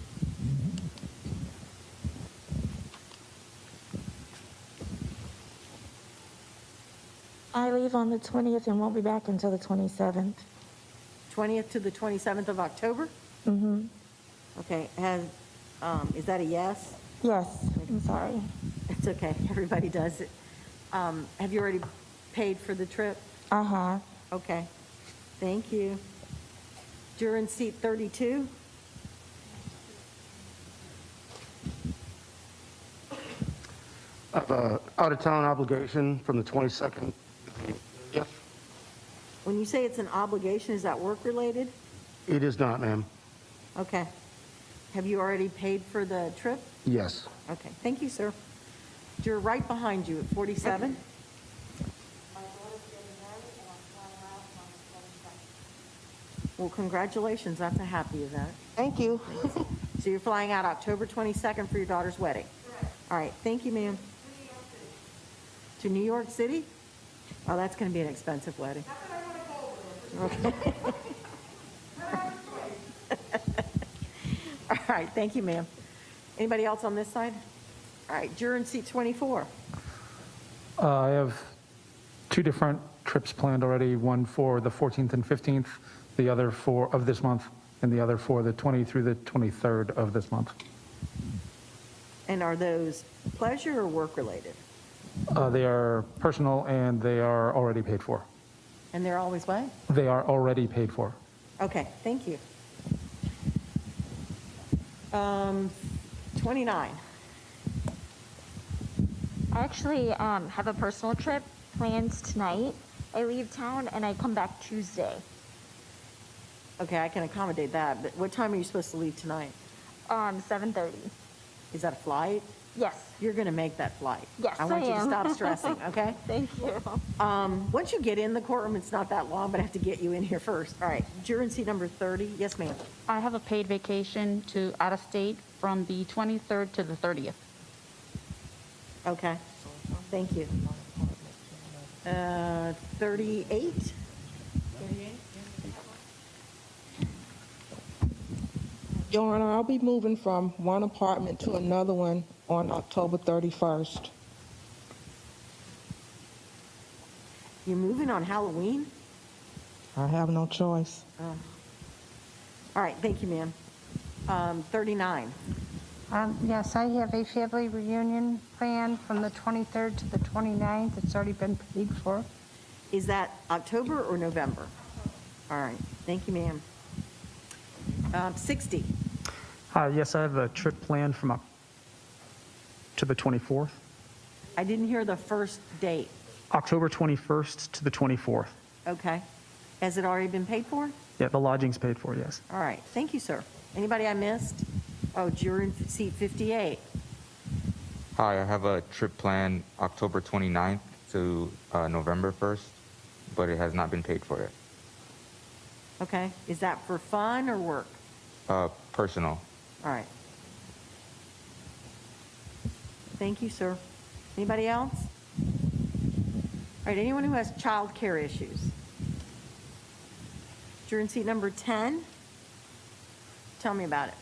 S6: I leave on the 20th and won't be back until the 27th.
S1: 20th to the 27th of October?
S6: Mm-hmm.
S1: Okay, is that a yes?
S6: Yes, I'm sorry.
S1: It's okay, everybody does it. Have you already paid for the trip?
S6: I have.
S1: Okay, thank you. Juror in seat 32?
S9: I have an out-of-town obligation from the 22nd. Yes.
S1: When you say it's an obligation, is that work-related?
S9: It is not, ma'am.
S1: Okay. Have you already paid for the trip?
S9: Yes.
S1: Okay, thank you, sir. Juror right behind you at 47. Well, congratulations, that's a happy event.
S23: Thank you.
S1: So you're flying out October 22nd for your daughter's wedding? Correct. All right, thank you, ma'am. To New York City? Oh, that's going to be an expensive wedding. Okay. All right, thank you, ma'am. Anybody else on this side? All right, juror in seat 24.
S20: I have 2 different trips planned already, one for the 14th and 15th, the other for of this month, and the other for the 20th through the 23rd of this month.
S1: And are those pleasure or work-related?
S20: They are personal and they are already paid for.
S1: And they're always what?
S20: They are already paid for.
S1: Okay, thank you. 29.
S24: I actually have a personal trip planned tonight,
S6: I leave town and I come back Tuesday.
S1: Okay, I can accommodate that, but what time are you supposed to leave tonight?
S6: 7:30.
S1: Is that a flight?
S6: Yes.
S1: You're going to make that flight.
S6: Yes,
S1: I want
S6: I
S1: you to
S6: am.
S1: stop stressing, okay?
S6: Thank you.
S1: Once you get in the courtroom, it's not that long, but I have to get you in here first. All right, juror in seat number 30. Yes, ma'am.
S6: I have a paid vacation to out of state from the 23rd to the 30th.
S1: Okay, thank you. 38?
S7: Your Honor, I'll be moving from one apartment to another one on October 31st.
S1: You're moving on Halloween?
S7: I have no choice.
S1: Oh. All right, thank you, ma'am. 39.
S18: Yes, I have a family reunion planned from the 23rd to the 29th. It's already been paid for.
S1: Is that October or November? All right, thank you, ma'am. 60.
S2: Yes, I have a trip planned from to the 24th.
S1: I didn't hear the first date.
S2: October 21st to the 24th.
S1: Okay. Has it already been paid for?
S2: Yeah, the lodging's paid for, yes.
S1: All right, thank you, sir. Anybody I missed? Oh, juror in seat 58.
S4: Hi, I have a trip planned October 29th to November 1st, but it has not been paid for yet.
S1: Okay, is that for fun or work?
S4: Personal.
S1: All right. Thank you, sir. Anybody else? All right, anyone who has child care issues? Juror in seat number 10? Tell me about it.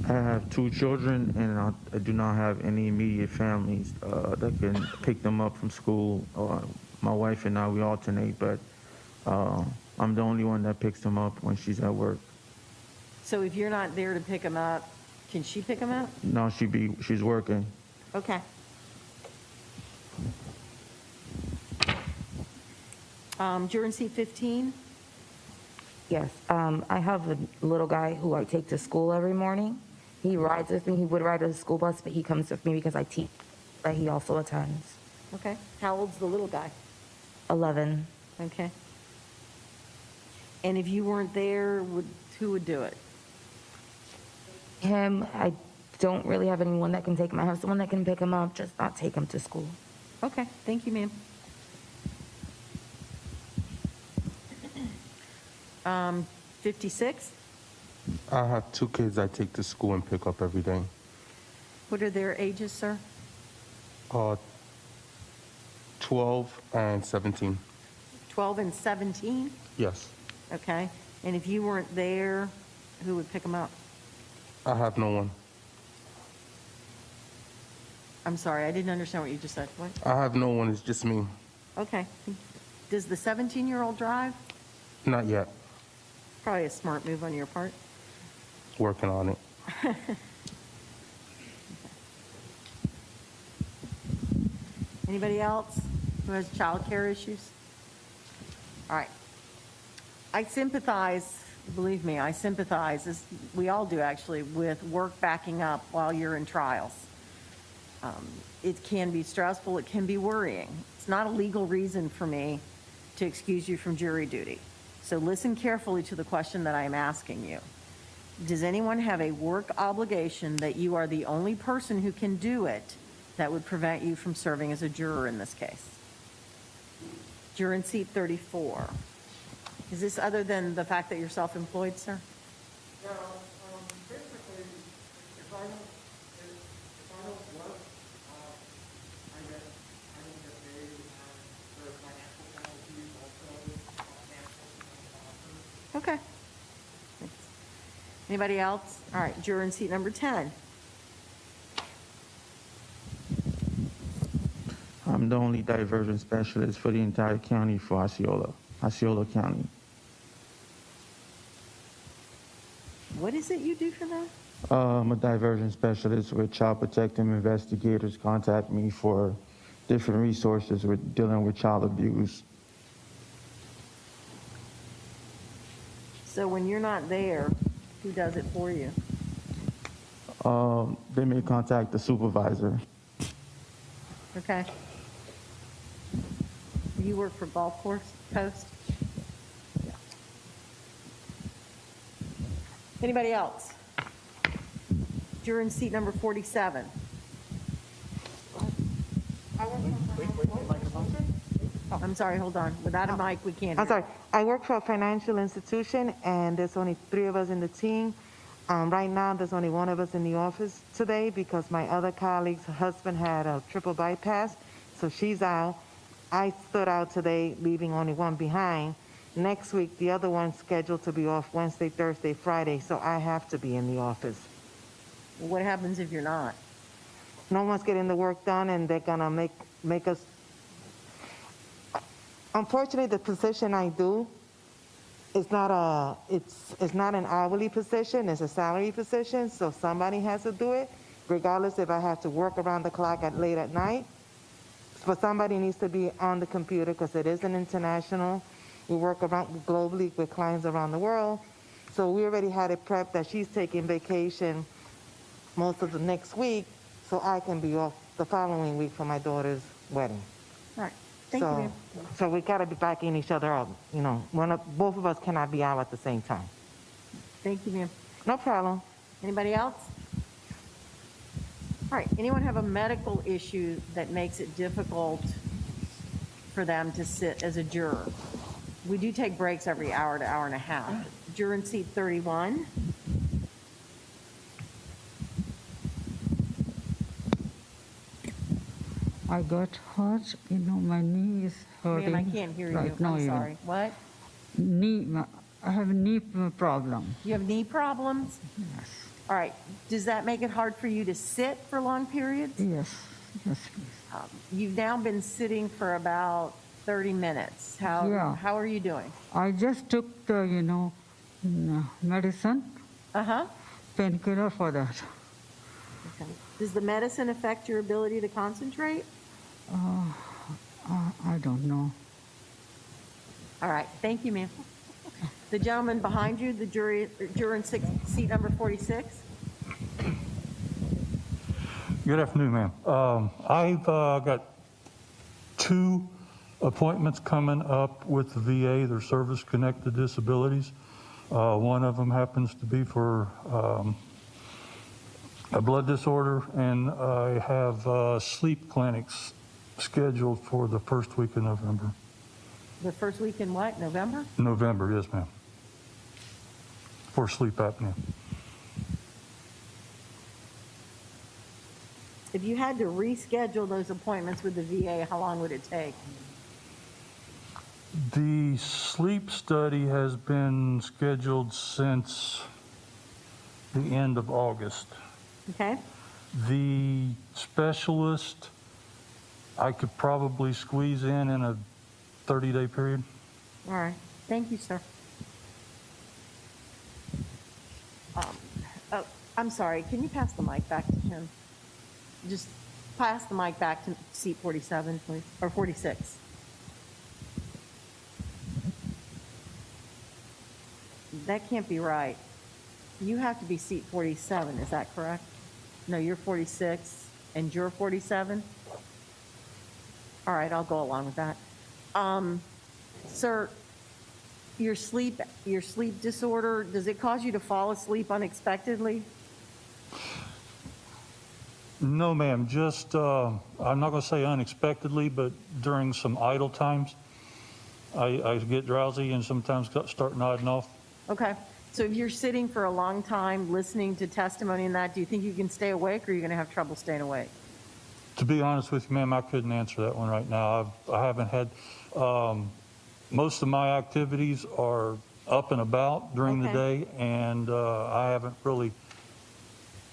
S8: I have 2 children, and I do not have any immediate families that can pick them up from school. My wife and I, we alternate, but I'm the only one that picks them up when she's at work.
S1: So if you're not there to pick them up, can she pick them up?
S8: No, she's working.
S1: Okay. Juror in seat 15?
S5: Yes, I have a little guy who I take to school every morning. He rides with me. He would ride with the school bus, but he comes with me because I teach that he also attends.
S1: Okay. How old's the little guy?
S5: 11.
S1: Okay. And if you weren't there, who would do it?
S5: Him, I don't really have anyone that can take him. I have someone that can pick him up, just not take him to school.
S1: Okay, thank you, ma'am. 56?
S13: I have 2 kids I take to school and pick up every day.
S1: What are their ages, sir?
S13: 12 and 17.
S1: 12 and 17?
S13: Yes.
S1: Okay. And if you weren't there, who would pick them up?
S13: I have no one.
S1: I'm sorry, I didn't understand what you just said. What?
S13: I have no one. It's just me.
S1: Okay. Does the 17-year-old drive?
S13: Not yet.
S1: Probably a smart move on your part.
S13: Working on it.
S1: Anybody else who has child care issues? All right. I sympathize, believe me, I sympathize, as we all do actually, with work backing up while you're in trials. It can be stressful, it can be worrying. It's not a legal reason for me to excuse you from jury duty. So listen carefully to the question that I am asking you. Does anyone have a work obligation that you are the only person who can do it that would prevent you from serving as a juror in this case? Juror in seat 34. Is this other than the fact that you're self-employed, sir?
S8: No, basically, if I don't work, I don't get paid, and there are financial penalties also.
S1: Okay. Thanks. Anybody else? All right, juror in seat number 10.
S8: I'm the only diversion specialist for the entire county for Osceola County.
S1: What is it you do for them?
S8: I'm a diversion specialist where child protective investigators contact me for different resources with dealing with child abuse.
S1: So when you're not there, who does it for you?
S8: They may contact the supervisor.
S1: Okay. you work for Golf Course Post? Yeah. Anybody else? Juror in seat number 47. Oh, I'm sorry, hold on. Without a mic, we can't
S11: I'm
S1: hear.
S11: sorry. I work for a financial institution, and there's only 3 of us in the team. Right now, there's only 1 of us in the office today because my other colleague's husband had a triple bypass, so she's out. I stood out today, leaving only 1 behind. Next week, the other one's scheduled to be off Wednesday, Thursday, Friday, so I have to be in the office.
S1: What happens if you're not?
S11: No one's getting the work done, and they're gonna make us. Unfortunately, the position I do is not it's not an hourly position. It's a salary position, so somebody has to do it, regardless if I have to work around the clock late at night. But somebody needs to be on the computer because it is an international. We work around globally with clients around the world, so we already had it prepped that she's taking vacation most of the next week, so I can be off the following week for my daughter's wedding.
S1: All right. Thank you, ma'am.
S11: So we got to be backing each other up. You know, both of us cannot be out at the same time.
S1: Thank you, ma'am.
S11: No problem.
S1: Anybody else? All right. Anyone have a medical issue that makes it difficult for them to sit as a juror? We do take breaks every hour to hour and a half. Juror in seat 31.
S12: I got hurt, my knee is hurting.
S1: Ma'am, I can't hear you.
S12: Right now
S1: I'm
S12: even.
S1: sorry. What?
S12: I have a knee problem.
S1: You have knee problems?
S12: Yes.
S1: All right. Does that make it hard for you to sit for long periods?
S12: Yes, please.
S1: You've now been sitting for about 30 minutes. How are you doing?
S12: I just took the, medicine. Painkiller for that.
S1: Okay. Does the medicine affect your ability to concentrate?
S12: I don't know.
S1: All right. Thank you, ma'am. The gentleman behind you, the juror in seat number 46.
S14: Good afternoon, ma'am. I've got 2 appointments coming up with the VA. They're service-connected disabilities. One of them happens to be for a blood disorder, and I have sleep clinics scheduled for the first week of November.
S1: The first week in what? November?
S14: November, yes, ma'am. For sleep apnea.
S1: If you had to reschedule those appointments with the VA, how long would it take?
S14: The sleep study has been scheduled since the end of August.
S1: Okay.
S14: The specialist, I could probably squeeze in a 30-day period.
S1: All right. Thank you, sir. I'm sorry. Can you pass the mic back to him? Just pass the mic back to seat 47, please, or 46. That can't be right. You have to be seat 47, is that correct? No, you're 46 and you're 47? All right, I'll go along with that. Sir, your sleep disorder, does it cause you to fall asleep unexpectedly?
S14: No, ma'am. Just, I'm not going to say unexpectedly, but during some idle times, I get drowsy and sometimes start nodding off.
S1: Okay. So if you're sitting for a long time listening to testimony and that, do you think you can stay awake or are you going to have trouble staying awake?
S14: To be honest with you, ma'am, I couldn't answer that one right now. I haven't had, most of my activities are up and about during the day, and I haven't really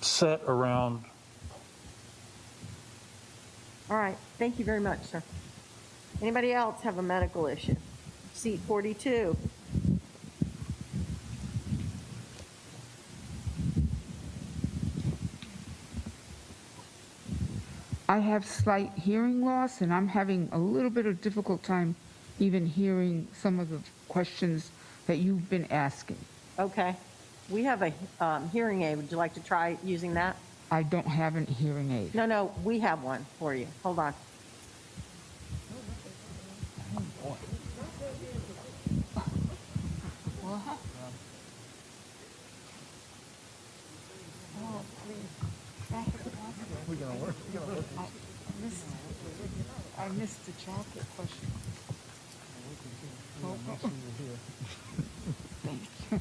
S14: sat around.
S1: All right. Thank you very much, sir. Anybody else have a medical issue? Seat 42.
S21: I have slight hearing loss, and I'm having a little bit of difficult time even hearing some of the questions that you've been asking.
S1: Okay. We have a hearing aid. Would you like to try using that?
S21: I don't have a hearing aid.
S1: No, we have one for you. Hold on.
S21: missed the chocolate question. Thank you.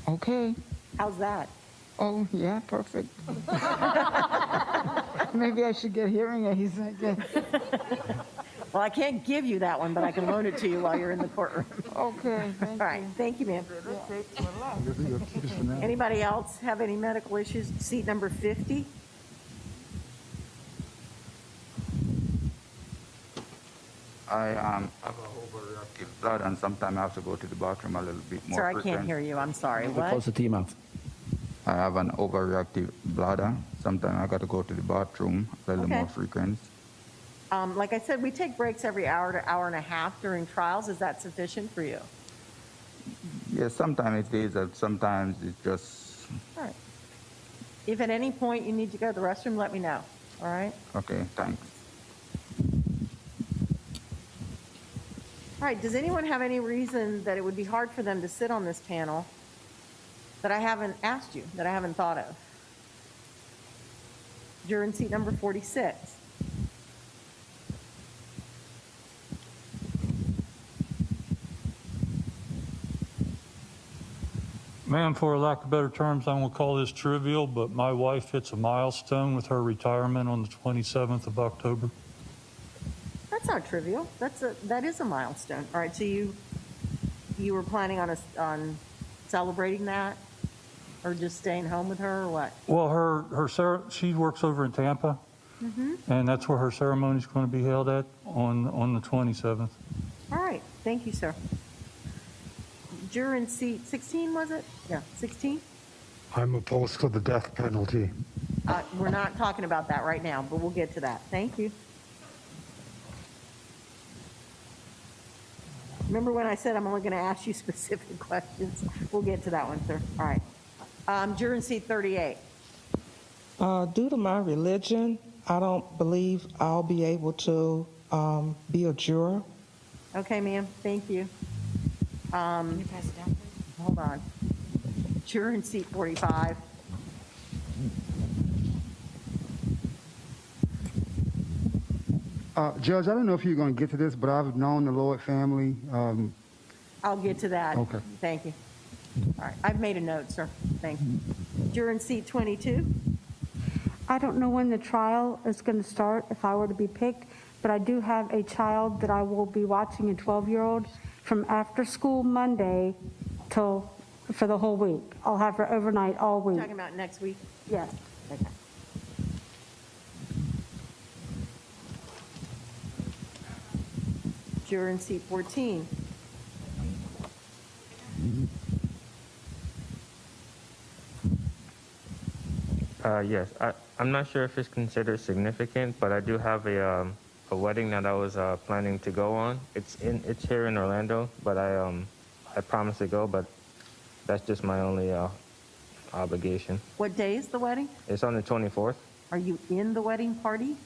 S21: Okay.
S1: How's that?
S21: Oh, yeah, perfect. Maybe I should get hearing aids, I guess.
S1: Well, I can't give you that one, but I can loan it to you while you're in the courtroom.
S21: Okay, thank you.
S1: All right, thank you, ma'am. Anybody else have any medical issues? Seat number 50?
S4: I have a overreactive blood, and sometimes I have to go to the bathroom a little bit more
S1: Sir, I
S4: frequent.
S1: can't hear you. I'm sorry. What?
S22: Closer to your mouth.
S4: I have an overreactive bladder. Sometimes I got to go to the bathroom a little
S1: Okay.
S4: more frequent.
S1: Like I said, we take breaks every hour to hour and a half during trials. Is that sufficient for you?
S4: Yeah, sometimes it is, and sometimes it's just,
S1: All right. If at any point you need to go to the restroom, let me know. All right?
S4: okay, thanks.
S1: All right, does anyone have any reason that it would be hard for them to sit on this panel that I haven't asked you, that I haven't thought of? Juror in seat number 46.
S14: Ma'am, for lack of better terms, I'm going to call this trivial, but my wife hits a milestone with her retirement on the 27th of October.
S1: That's not trivial. That is a milestone. All right, so you were planning on celebrating that, or just staying home with her, or what?
S14: Well, she works over in Tampa, and that's where her ceremony is going to be held at on the 27th.
S1: All right, thank you, sir. Juror in seat 16, was it? Yeah, 16.
S22: I'm opposed to the death penalty.
S1: We're not talking about that right now, but we'll get to that. Thank you. Remember when I said I'm only going to ask you specific questions? We'll get to that one, sir. All right. Juror in seat 38.
S7: Due to my religion, I don't believe I'll be able to be a juror.
S1: Okay, ma'am. Thank you.
S6: Can you pass it down, please?
S1: Hold on. Juror in seat 45.
S3: Judge, I don't know if you're going to get to this, but I've known the Loyd family.
S1: I'll get to that.
S3: Okay.
S1: Thank you. All right. I've made a note, sir. Thank you. Juror in seat 22.
S18: I don't know when the trial is going to start if I were to be picked, but I do have a child that I will be watching, a 12-year-old, from after school Monday for the whole week. I'll have her overnight all week.
S1: Talking about next week?
S18: Yes.
S1: Okay. Juror in seat 14.
S15: Yes, I'm not sure if it's considered significant, but I do have a wedding that I was planning to go on. It's here in Orlando, but I promised to go, but that's just my only obligation.
S1: What day is the wedding?
S15: It's on the 24th.
S1: Are you in the wedding party?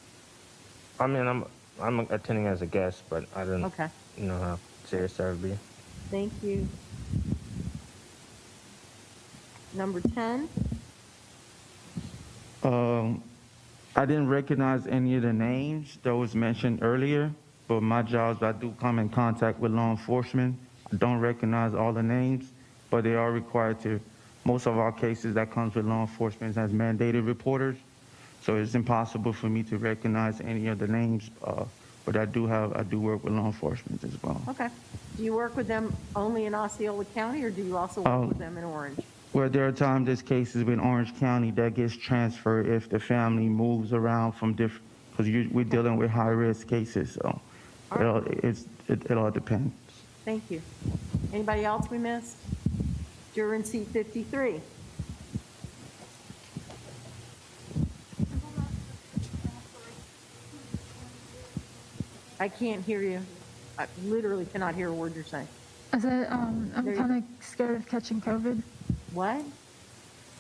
S15: I mean, I'm attending as a guest, but I don't
S1: Okay.
S15: know how serious that would be.
S1: Thank you. Number 10.
S8: I didn't recognize any of the names that was mentioned earlier, but my jobs, I do come in contact with law enforcement. I don't recognize all the names, but they are required to. Most of our cases that comes with law enforcement as mandated reporters, so it's impossible for me to recognize any of the names, but I do work with law enforcement as well.
S1: Okay. Do you work with them only in Osceola County, or do you also work with them in Orange?
S8: Where there are times there's cases in Orange County that gets transferred if the family moves around from different, because we're dealing with high-risk cases, so it all depends.
S1: Thank you. Anybody else we missed? Juror in seat 53. I can't hear you. I literally cannot hear a word you're saying.
S10: I said, I'm
S1: There you
S10: kind of scared of catching COVID.
S1: What?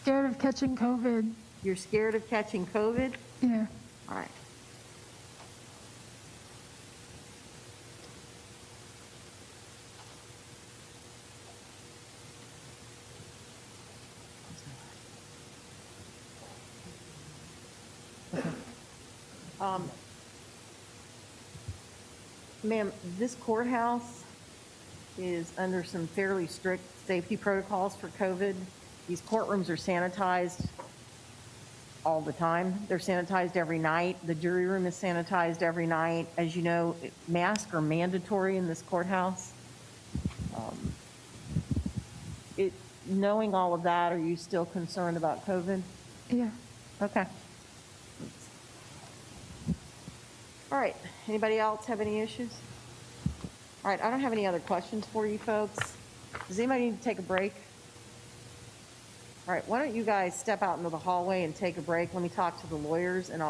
S10: Scared of catching COVID.
S1: You're scared of catching COVID?
S10: Yeah.
S1: All right. Ma'am, this courthouse is under some fairly strict safety protocols for COVID. These courtrooms are sanitized all the time. They're sanitized every night. The jury room is sanitized every night. As you know, masks are mandatory in this courthouse. Knowing all of that, are you still concerned about COVID?
S10: Yeah.
S1: Okay. All right, anybody else have any issues? All right, I don't have any other questions for you folks. Does anybody need to take a break? All right, why don't you guys step out into the hallway and take a break? Let me talk to the lawyers, and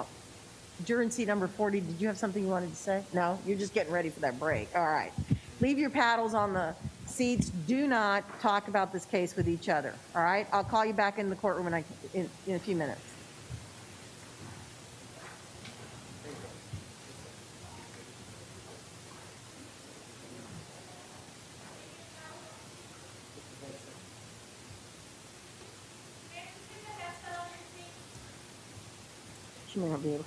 S1: juror in seat number 40, did you have something you wanted to say? No? You're just getting ready for that break. All right. Leave your paddles on the seats. Do not talk about this case with each other. All right? I'll call you back in the courtroom in a few minutes. She may not be able.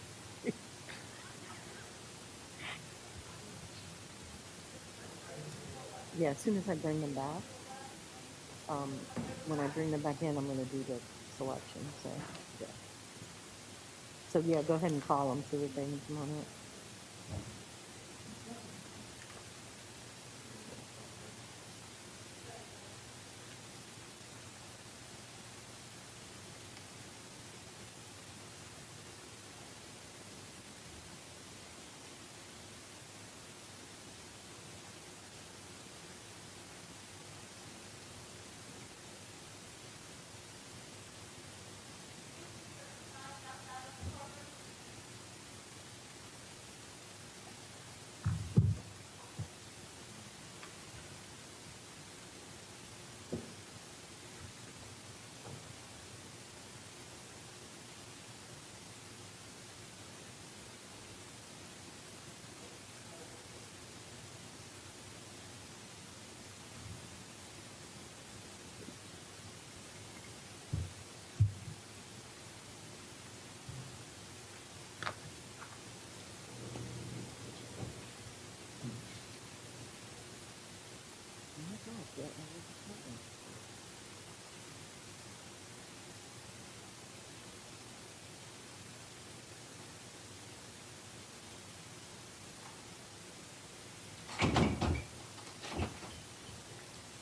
S1: Yeah, as soon as I bring them back, when I bring them back in, I'm going to do the selection. So yeah, go ahead and call them so that they can come on it.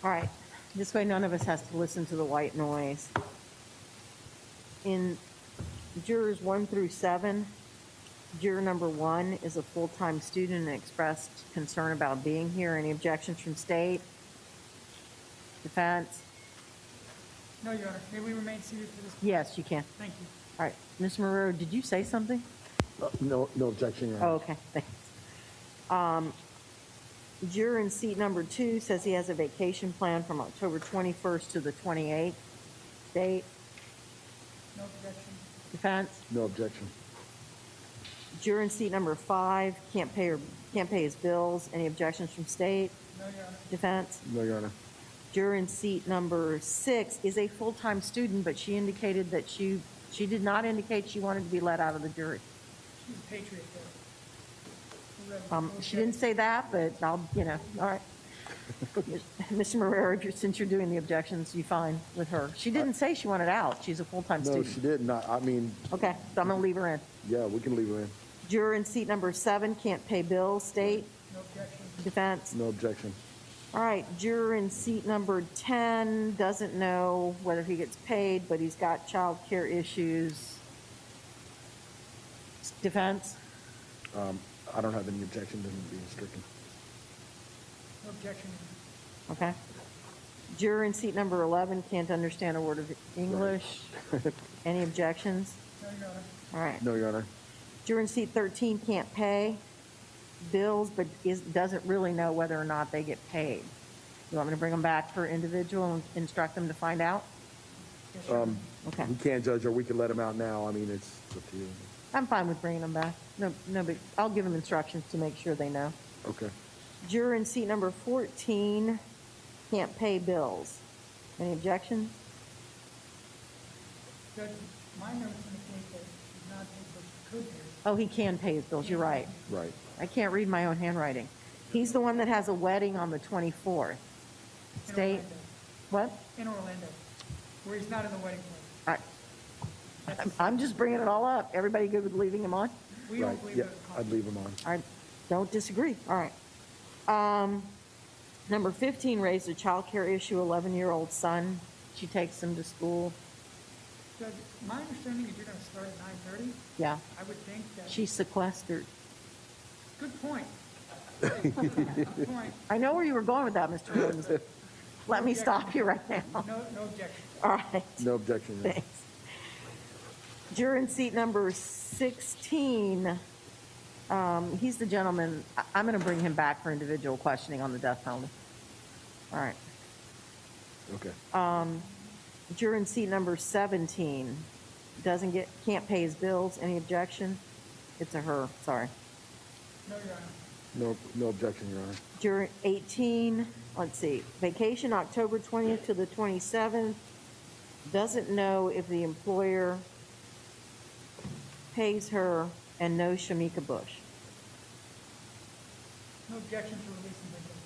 S1: All right, this way none of us has to listen to the white noise. In jurors 1 through 7, juror number 1 is a full-time student and expressed concern about being here. Any objections from state? Defense?
S16: No, Your Honor. May we remain seated for this?
S1: Yes, you can.
S16: Thank you.
S1: All right, Mr. Marrero, did you say something?
S17: No objection, Your Honor.
S1: Oh, okay, thanks. Juror in seat number 2 says he has a vacation plan from October 21st to the 28th. State?
S16: No objection.
S1: Defense?
S17: No objection.
S1: Juror in seat number 5 can't pay his bills. Any objections from state?
S16: No, Your Honor.
S1: Defense?
S17: No, Your Honor.
S1: Juror in seat number 6 is a full-time student, but she indicated that she did not indicate she wanted to be let out of the jury.
S16: She's a patriot, though.
S1: She didn't say that, but all right. Mr. Marrero, since you're doing the objections, you fine with her? She didn't say she wanted out. She's a full-time
S17: No,
S1: student.
S17: she didn't. I mean,
S1: Okay, so I'm going to leave her in.
S17: yeah, we can leave her in.
S1: Juror in seat number 7 can't pay bills. State?
S16: No objection.
S1: Defense?
S17: No objection.
S1: All right, juror in seat number 10 doesn't know whether he gets paid, but he's got child care issues. Defense?
S17: I don't have any objection to him being stricken.
S16: No objection.
S1: Okay. Juror in seat number 11 can't understand a word of English. Any objections?
S16: No, Your Honor.
S1: All right.
S17: No, Your Honor.
S1: Juror in seat 13 can't pay bills, but doesn't really know whether or not they get paid. You want me to bring them back for individual and instruct them to find out? Okay.
S17: We can't judge her. We can let him out now. I mean, it's up to you.
S1: I'm fine with bringing them back. No, but I'll give them instructions to make sure they know.
S17: Okay.
S1: Juror in seat number 14 can't pay bills. Any objections?
S16: Judge, my notes indicate that she's not able to could pay.
S1: Oh, he can pay his bills, you're right.
S17: Right.
S1: I can't read my own handwriting. He's the one that has a wedding on the 24th. State, what?
S16: In Orlando, where he's not in the wedding plan.
S1: I'm just bringing it all up. Everybody good with leaving him on?
S16: We
S17: Right,
S16: don't believe
S17: yeah,
S16: that.
S17: I'd leave them on.
S1: I don't disagree. All right. Number 15 raised a child care issue, 11-year-old son. She takes him to school.
S16: Judge, my understanding is you're going to start at 9:30.
S1: Yeah.
S16: I would think that.
S1: She's sequestered.
S16: Good point. Good point.
S1: I know where you were going with that, Mr. Williams. Let me stop you right now.
S16: No objection.
S1: All right.
S17: No objection. Your Honor.
S1: Thanks. Juror in seat number 16, he's the gentleman, I'm going to bring him back for individual questioning on the death penalty. All right.
S17: Okay.
S1: Juror in seat number 17, can't pay his bills. Any objection? It's a her, sorry.
S16: No, Your Honor.
S17: No objection, Your Honor.
S1: Juror 18, let's see, vacation October 20th to the 27th, doesn't know if the employer pays her, and knows Shamika Bush.
S16: No objection to releasing victim.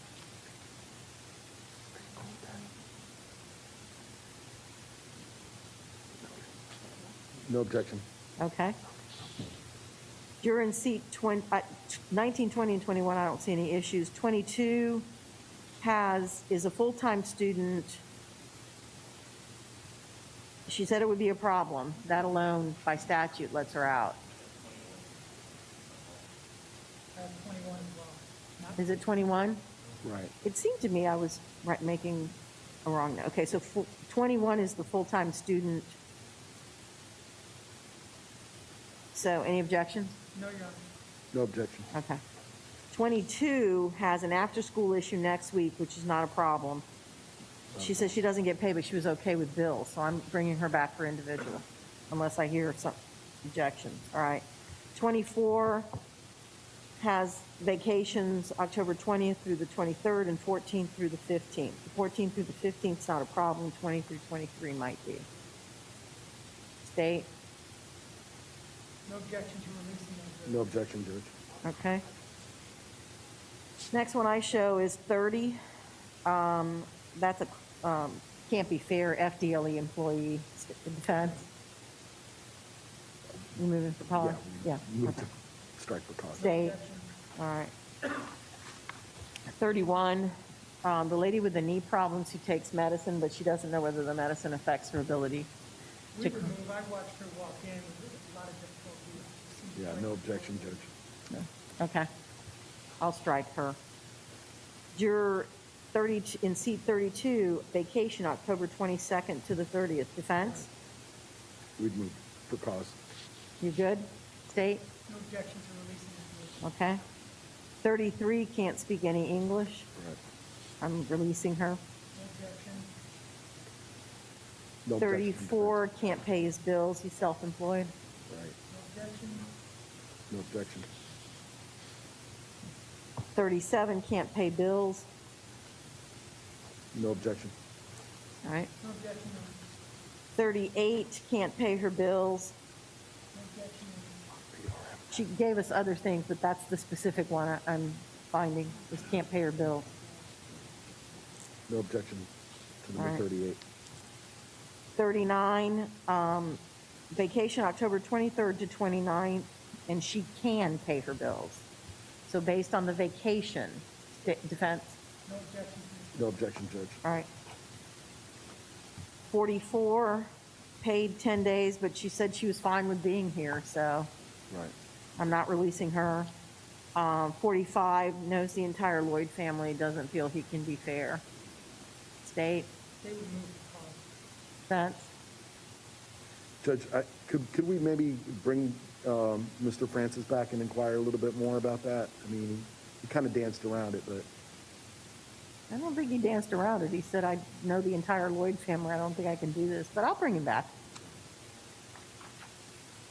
S17: No objection.
S1: Okay. Juror in seat 19, 20, and 21, I don't see any issues. 22 is a full-time student. She said it would be a problem. That alone, by statute, lets her out.
S16: 21 as well.
S1: Is it 21?
S17: Right.
S1: It seemed to me I was making a wrong note. Okay, so 21 is the full-time student. So any objections?
S16: No, Your Honor.
S17: No objection.
S1: Okay. 22 has an after-school issue next week, which is not a problem. She says she doesn't get paid, but she was okay with bills, so I'm bringing her back for individual, unless I hear some objections. All right. 24 has vacations October 20th through the 23rd and 14th through the 15th. The 14th through the 15th is not a problem. 20 through 23 might be. State?
S16: No objection to releasing those.
S17: No objection, Judge.
S1: Okay. Next one I show is 30. That's a can't be fair FDLE employee defense. You moving for cause? Yeah.
S17: Move
S1: Okay.
S17: to strike for cause.
S1: State. All right. 31, the lady with the knee problems who takes medicine, but she doesn't know whether the medicine affects her ability
S16: We
S1: to.
S16: remove, I watched her walk in with a lot of difficulty.
S17: Yeah, no objection, Judge.
S1: Okay. I'll strike her. Juror 30, in seat 32, vacation October 22nd to the 30th. Defense?
S17: We'd move for cause.
S1: You good? State?
S16: No objection to releasing those.
S1: Okay. 33, can't speak any English.
S17: Right.
S1: I'm releasing her.
S16: No objection.
S17: No objection.
S1: 34, can't pay his bills. He's self-employed.
S17: Right.
S16: No objection.
S17: No objection.
S1: 37, can't pay bills.
S17: No objection.
S1: All right.
S16: No objection.
S1: 38, can't pay her bills.
S16: No objection.
S1: She gave us other things, but that's the specific one I'm finding, is can't pay her bills.
S17: No objection to number
S1: All right.
S17: 38.
S1: 39, vacation October 23rd to 29th, and she can pay her bills. So based on the vacation, defense?
S16: No objection.
S17: No objection, Judge.
S1: All right. 44, paid 10 days, but she said she was fine with being here, so
S17: Right.
S1: I'm not releasing her. 45, knows the entire Loyd family, doesn't feel he can be fair. State?
S16: They would move the cause.
S1: Defense?
S17: Judge, could we maybe bring Mr. Francis back and inquire a little bit more about that? I mean, he kind of danced around it, but
S1: I don't think he danced around it. He said, I know the entire Loyd family. I don't think I can do this, but I'll bring him back.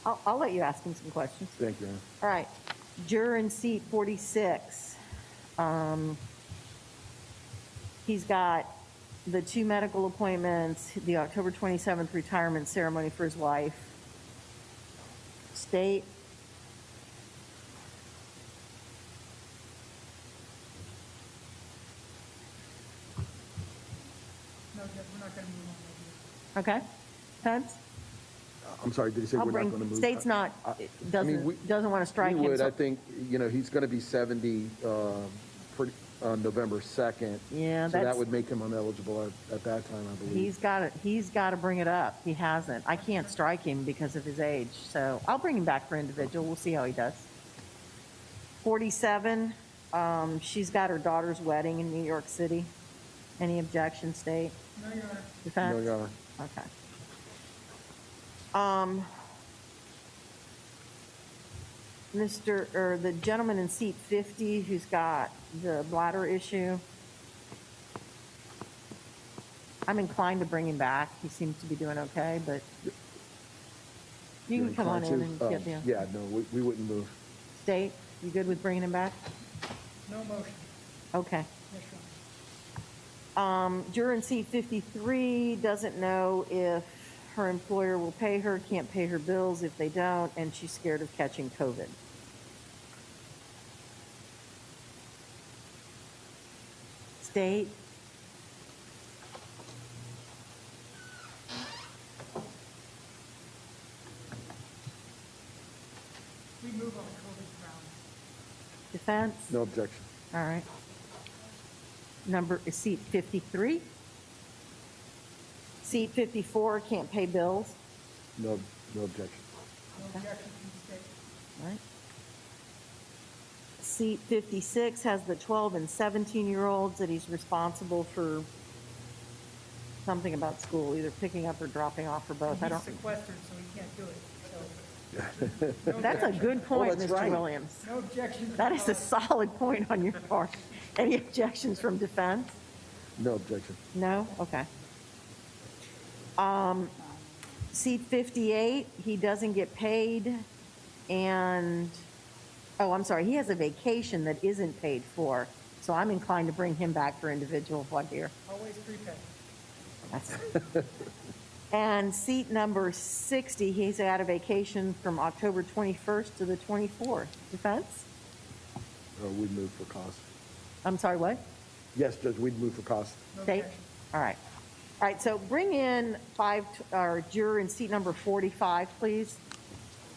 S1: I'll let you ask him some questions.
S17: thank you, Your Honor.
S1: All right. Juror in seat 46. He's got the 2 medical appointments, the October 27th retirement ceremony for his wife. State?
S16: No, Judge, we're not going to move on right here.
S1: Okay? Pence?
S17: I'm sorry, did he say
S1: I'll
S17: we're not
S1: bring,
S17: going to move?
S1: state's not,
S17: I mean, we-
S1: doesn't want to strike
S17: We
S1: him.
S17: would,
S1: so-
S17: I think, he's going to be 70 on November 2nd.
S1: Yeah,
S17: So that
S1: that's-
S17: would make him ineligible at that time, I believe.
S1: He's got to bring it up. He hasn't. I can't strike him because of his age. So I'll bring him back for individual. We'll see how he does. 47, she's got her daughter's wedding in New York City. Any objection, state?
S16: No, Your Honor.
S1: Defense?
S17: No, Your Honor.
S1: Okay. The gentleman in seat 50 who's got the bladder issue, I'm inclined to bring him back. He seems to be doing okay, but you can come on in and get the
S17: Yeah, no, we wouldn't move.
S1: state. You good with bringing him back?
S16: No motion.
S1: Okay.
S16: Yes, Your Honor.
S1: Juror in seat 53 doesn't know if her employer will pay her, can't pay her bills if they don't, and she's scared of catching COVID. State?
S16: We move on COVID grounds.
S1: Defense?
S17: No objection.
S1: All right. Number is seat 53. Seat 54 can't pay bills.
S17: No objection.
S16: No objection from the state.
S1: All right. Seat 56 has the 12 and 17-year-olds that he's responsible for something about school, either picking up or dropping off or both. I
S16: He's
S1: don't.
S16: sequestered, so he can't do it. So,
S1: That's a good point,
S17: that's
S1: Mr.
S17: right.
S1: Williams.
S16: no objection.
S1: That is a solid point on your part. Any objections from defense?
S17: No objection.
S1: No? Okay. Seat 58, he doesn't get paid, and, oh, I'm sorry, he has a vacation that isn't paid for, so I'm inclined to bring him back for individual voir dire.
S16: Always prepaid.
S1: That's- And seat number 60, he's out of vacation from October 21st to the 24th. Defense?
S17: We'd move for cost.
S1: I'm sorry, what?
S17: Yes, Judge, we'd move for cost.
S16: No
S1: State?
S16: objection.
S1: All right. All right, so bring in juror in seat number 45, please.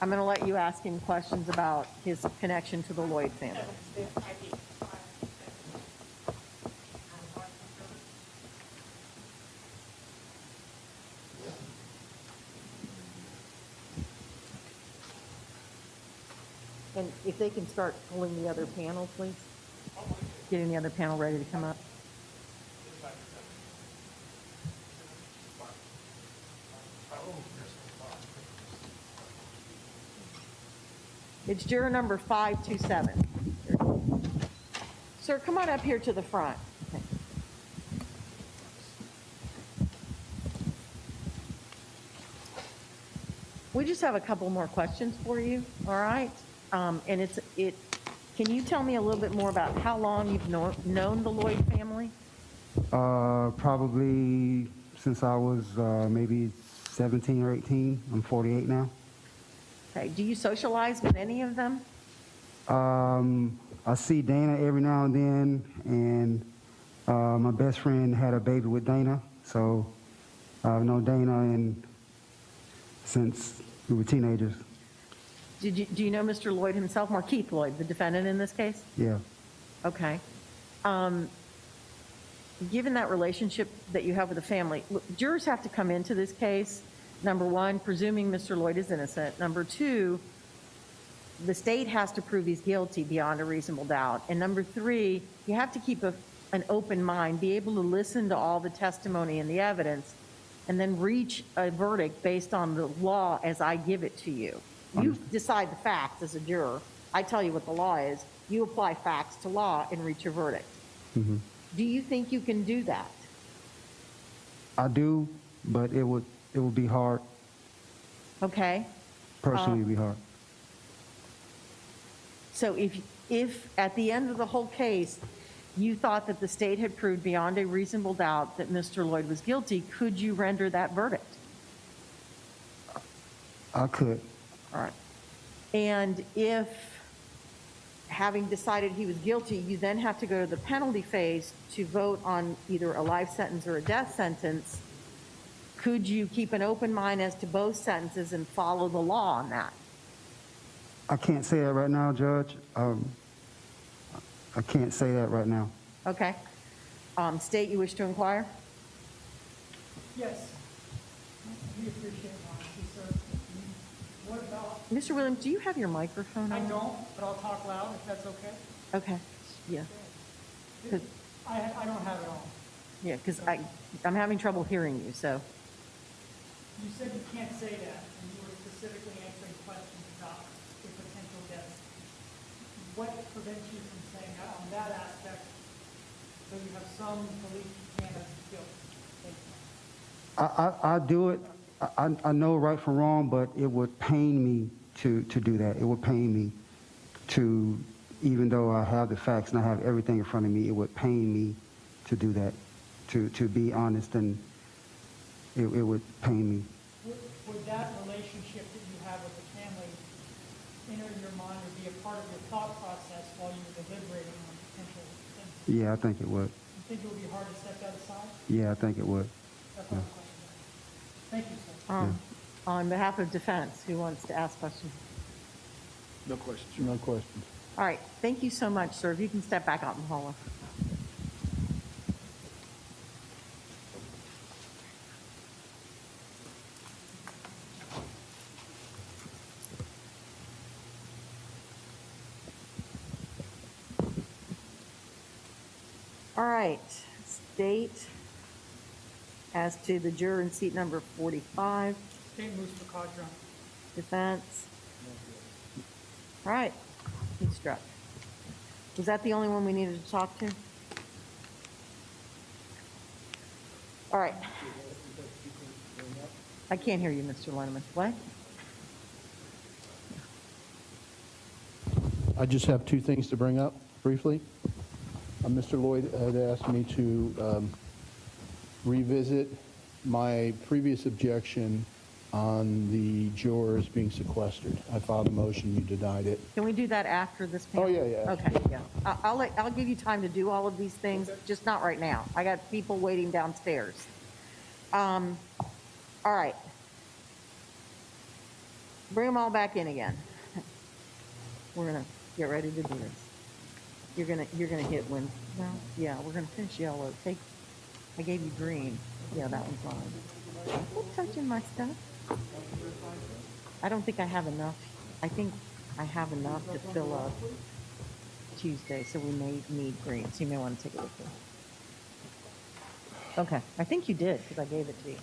S1: I'm going to let you ask him questions about his connection to the Loyd family. And if they can start pulling the other panel, please. Getting the other panel ready to come up. It's juror number 527. Sir, come on up here to the front. We just have a couple more questions for you, all right? And can you tell me a little bit more about how long you've known the Loyd family?
S3: Probably since I was maybe 17 or 18. I'm 48 now.
S1: Okay, do you socialize with any of them?
S3: I see Dana every now and then, and my best friend had a baby with Dana, so I've known Dana since we were teenagers.
S1: Do you know Mr. Loyd himself, Markeith Loyd, the defendant in this case?
S3: Yeah.
S1: Okay. Given that relationship that you have with the family, look, jurors have to come into this case, number one, presuming Mr. Loyd is innocent. Number two, the state has to prove he's guilty beyond a reasonable doubt. And number three, you have to keep an open mind, be able to listen to all the testimony and the evidence, and then reach a verdict based on the law as I give it to you. You decide the facts as a juror. I tell you what the law is. You apply facts to law and reach your verdict.
S3: Mm-hmm.
S1: Do you think you can do that?
S3: I do, but it would be hard.
S1: Okay.
S3: Personally, it'd be hard.
S1: So if at the end of the whole case, you thought that the state had proved beyond a reasonable doubt that Mr. Loyd was guilty, could you render that verdict?
S3: I could.
S1: All right. And if having decided he was guilty, you then have to go to the penalty phase to vote on either a life sentence or a death sentence. Could you keep an open mind as to both sentences and follow the law on that?
S3: I can't say that right now, Judge. I can't say that right now.
S1: Okay. State you wish to inquire?
S16: Yes. We appreciate honesty, sir. What about,
S1: Mr. Williams, do you have your microphone
S16: I
S1: on?
S16: don't, but I'll talk loud if that's okay.
S1: Okay, yeah. 'Cause-
S16: I don't have it on.
S1: Yeah, because I'm having trouble hearing you, so.
S16: You said you can't say that, and you were specifically answering questions about the potential deaths. What prevents you from saying that on that aspect, so you have some belief you can't have guilt? Thank you.
S3: I do it. I know right from wrong, but it would pain me to do that. It would pain me to, even though I have the facts and I have everything in front of me, it would pain me to do that. To be honest, and it would pain me.
S16: Would that relationship that you have with the family enter your mind or be a part of your thought process while you were deliberating on potential things?
S3: Yeah, I think it would.
S16: You think it would be hard to set that aside?
S3: Yeah, I think it would.
S16: That's all the question. Thank you, sir.
S1: On behalf of defense, who wants to ask questions?
S17: No questions.
S22: No questions.
S1: All right, thank you so much, sir. If you can step back out in the hallway. All right, state as to the juror in seat number 45,
S16: State moves for cause, Your Honor.
S1: defense. All right, he's struck. Was that the only one we needed to talk to? All right. I can't hear you, Mr. Lenneman. What?
S9: I just have two things to bring up briefly. Mr. Loyd had asked me to revisit my previous objection on the jurors being sequestered. I filed a motion, you denied it.
S1: Can we do that after this panel?
S9: Oh, yeah.
S1: Okay, yeah. I'll give you time to do all of these things, just not right now. I got people waiting downstairs. All right. Bring them all back in again. We're gonna get ready to do this. You're gonna hit when, well, yeah, we're gonna finish yellow. I gave you green. Yeah, that one's mine. Quit touching my stuff. I don't think I have enough. I think I have enough to fill up Tuesday, so we may need green. So you may want to take a look at it. Okay, I think you did because I gave it to you.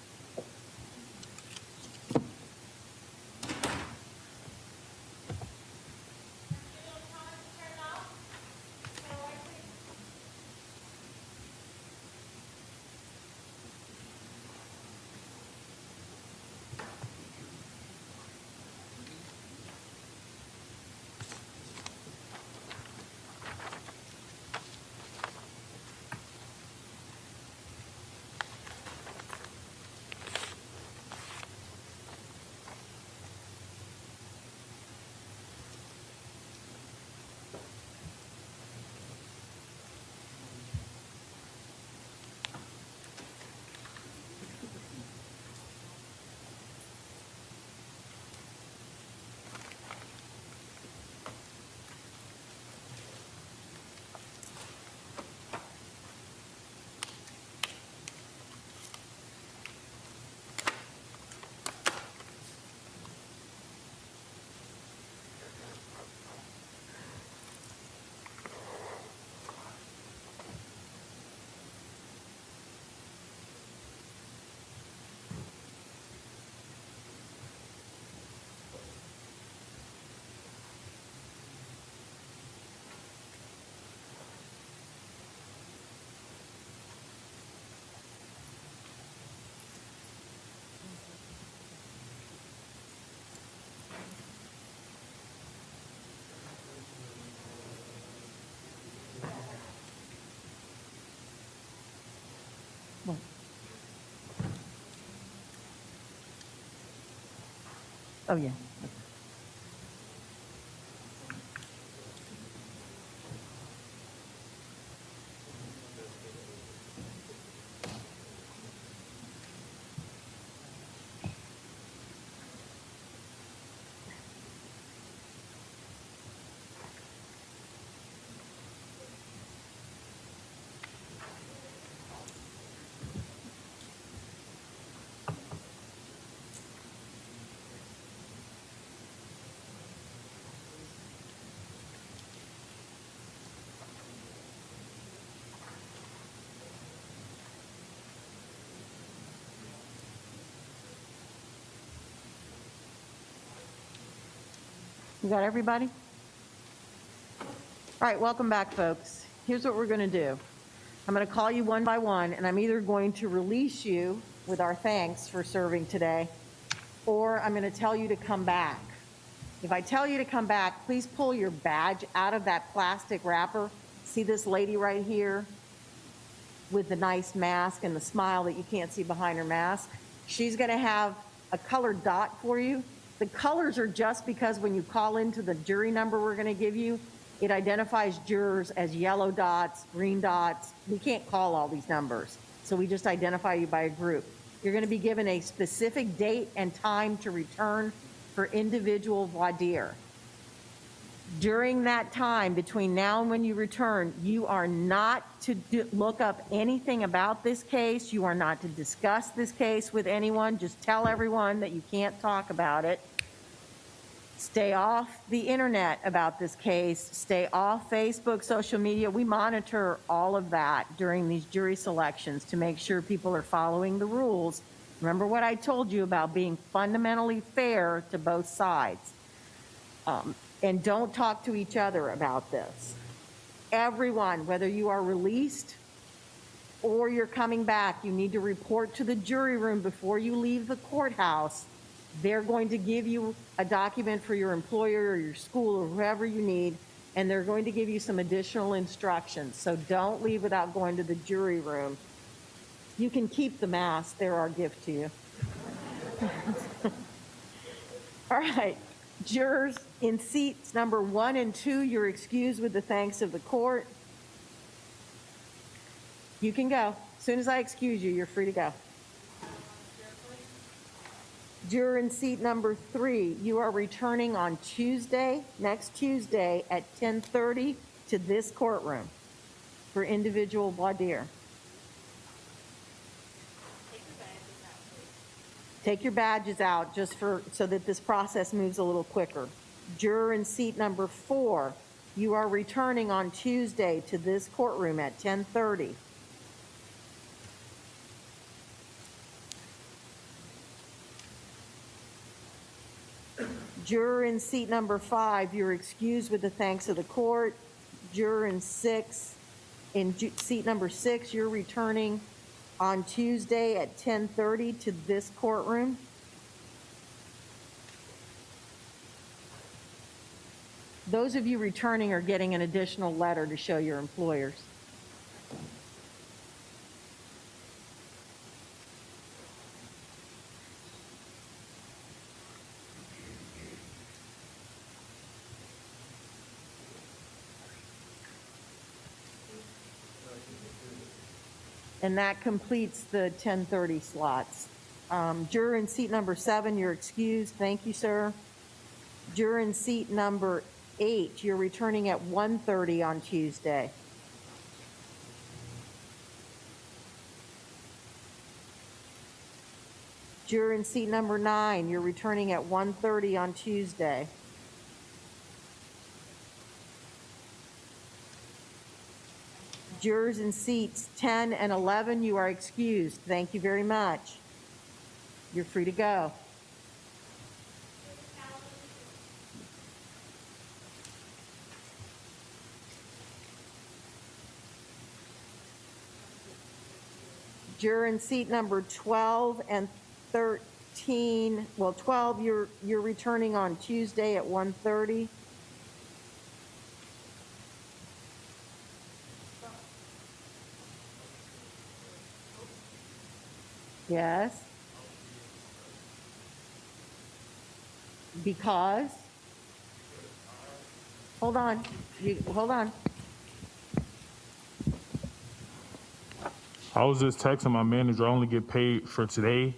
S1: What? Oh, yeah. We got everybody? All right, welcome back, folks. Here's what we're going to do. I'm going to call you one by one, and I'm either going to release you with our thanks for serving today, or I'm going to tell you to come back. If I tell you to come back, please pull your badge out of that plastic wrapper. See this lady right here with the nice mask and the smile that you can't see behind her mask? She's going to have a colored dot for you. The colors are just because when you call into the jury number we're going to give you, it identifies jurors as yellow dots, green dots. We can't call all these numbers, so we just identify you by a group. You're going to be given a specific date and time to return for individual voir dire. During that time, between now and when you return, you are not to look up anything about this case. You are not to discuss this case with anyone. Just tell everyone that you can't talk about it. Stay off the internet about this case. Stay off Facebook, social media. We monitor all of that during these jury selections to make sure people are following the rules. Remember what I told you about being fundamentally fair to both sides. And don't talk to each other about this. Everyone, whether you are released or you're coming back, you need to report to the jury room before you leave the courthouse. They're going to give you a document for your employer or your school or whoever you need, and they're going to give you some additional instructions. So don't leave without going to the jury room. You can keep the mask. They're our gift to you. All right. Jurors in seats number 1 and 2, you're excused with the thanks of the court. You can go. As soon as I excuse you, you're free to go. Juror in seat number 3, you are returning on Tuesday, next Tuesday at 10:30 to this courtroom for individual voir dire. Take your badges out just so that this process moves a little quicker. Juror in seat number 4, you are returning on Tuesday to this courtroom at 10:30. Juror in seat number 5, you're excused with the thanks of the court. Juror in seat number 6, you're returning on Tuesday at 10:30 to this courtroom. Those of you returning are getting an additional letter to show your employers. And that completes the 10:30 slots. Juror in seat number 7, you're excused. Thank you, sir. Juror in seat number 8, you're returning at 1:30 on Tuesday. Juror in seat number 9, you're returning at 1:30 on Tuesday. Jurors in seats 10 and 11, you are excused. Thank you very much. You're free to go. Juror in seat number 12 and 13, well, 12, you're returning on Tuesday at 1:30. Yes. Because? Hold on. Hold on.
S13: I was just texting my manager, I only get paid for today.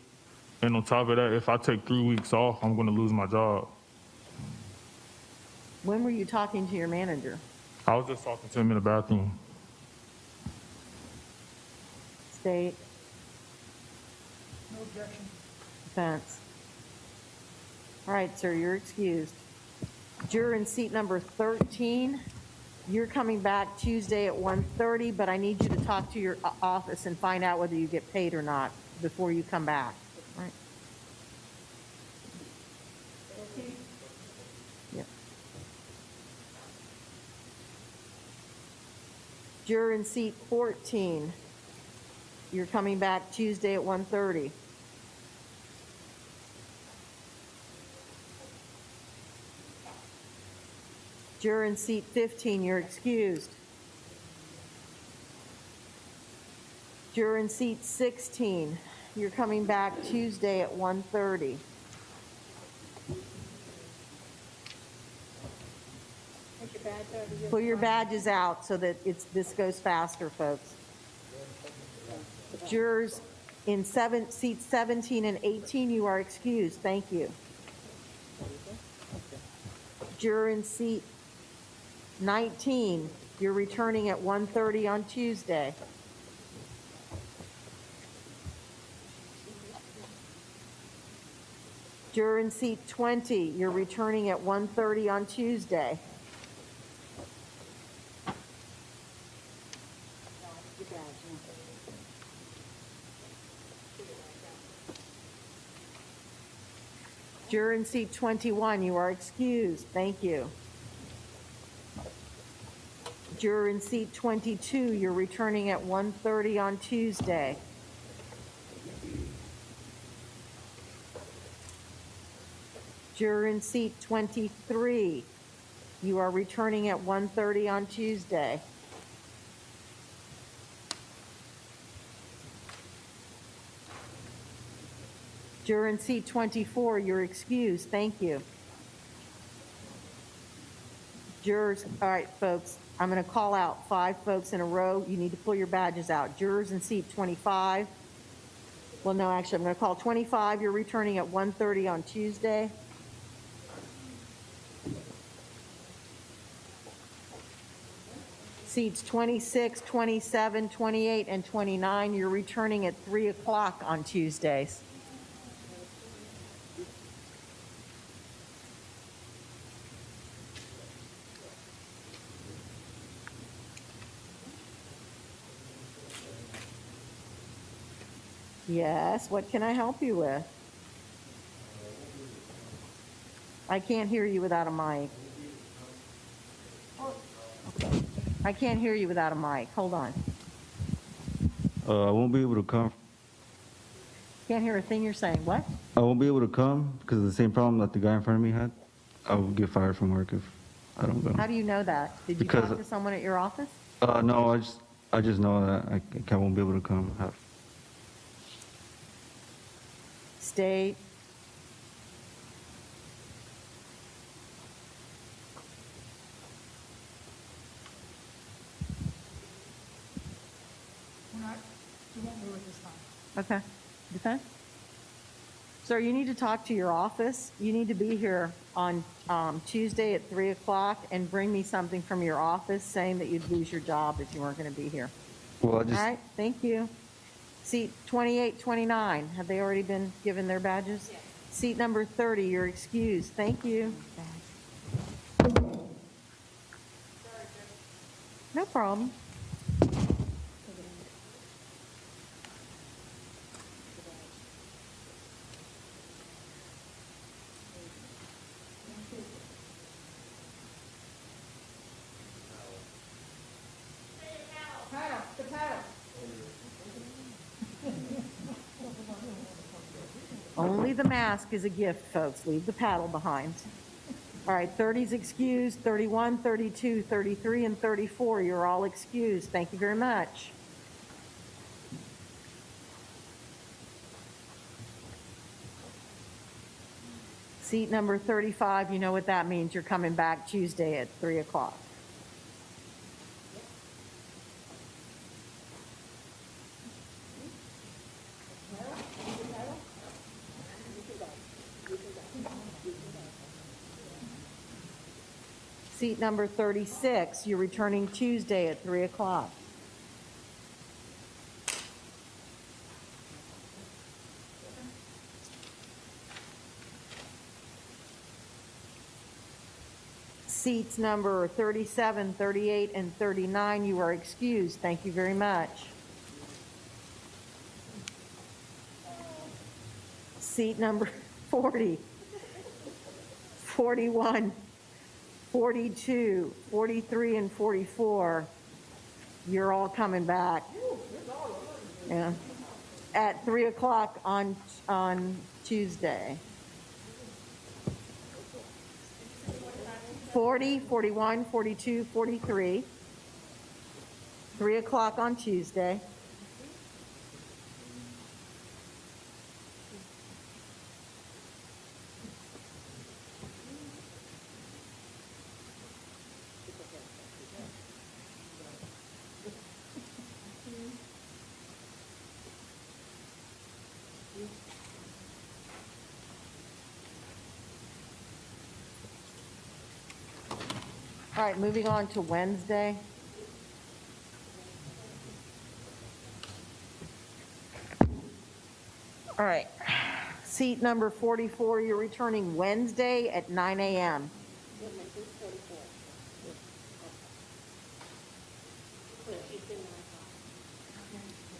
S13: And on top of that, if I take 3 weeks off, I'm going to lose my job.
S1: When were you talking to your manager?
S13: I was just talking to him in the bathroom.
S1: State.
S16: No objection.
S1: Defense. All right, sir, you're excused. Juror in seat number 13, you're coming back Tuesday at 1:30, but I need you to talk to your office and find out whether you get paid or not before you come back. All right. Yep. Juror in seat 14, you're coming back Tuesday at 1:30. Juror in seat 15, you're excused. Juror in seat 16, you're coming back Tuesday at 1:30. Pull your badges out so that this goes faster, folks. Jurors in seats 17 and 18, you are excused. Thank you. Juror in seat 19, you're returning at 1:30 on Tuesday. Juror in seat 20, you're returning at 1:30 on Tuesday. Juror in seat 21, you are excused. Thank you. Juror in seat 22, you're returning at 1:30 on Tuesday. Juror in seat 23, you are returning at 1:30 on Tuesday. Juror in seat 24, you're excused. Thank you. Jurors, all right, folks, I'm going to call out 5 folks in a row. You need to pull your badges out. Jurors in seat 25. Well, no, actually, I'm going to call 25. You're returning at 1:30 on Tuesday. Seats 26, 27, 28, and 29, you're returning at 3 o'clock on Tuesdays. Yes, what can I help you with? I can't hear you without a mic. I can't hear you without a mic. Hold on.
S19: I won't be able to come.
S1: Can't hear a thing you're saying. What?
S19: I won't be able to come because of the same problem that the guy in front of me had. I will get fired from work if I don't go.
S1: How do you know that? Did you
S19: Because-
S1: talk to someone at your office?
S19: No, I just know that I won't be able to come.
S1: State.
S16: You won't move it this time.
S1: Okay. Defend? Sir, you need to talk to your office. You need to be here on Tuesday at 3 o'clock and bring me something from your office saying that you'd lose your job if you weren't going to be here.
S19: Well,
S1: All right, thank you. Seat 28, 29, have they already been given their badges? Yes. Seat number 30, you're excused. Thank you. No problem.
S16: The paddle.
S1: Only the mask is a gift, folks. Leave the paddle behind. All right, 30's excused, 31, 32, 33, and 34, you're all excused. Thank you very much. Seat number 35, you know what that means. You're coming back Tuesday at 3 o'clock. Seat number 36, you're returning Tuesday at 3 o'clock. Seats number 37, 38, and 39, you are excused. Thank you very much. Seat number 40, 41, 42, 43, and 44, you're all coming back. Yeah. At 3 o'clock on Tuesday. 40, 41, 42, 43. 3 o'clock on Tuesday. All right, moving on to Wednesday. All right, seat number 44, you're returning Wednesday at 9 a.m.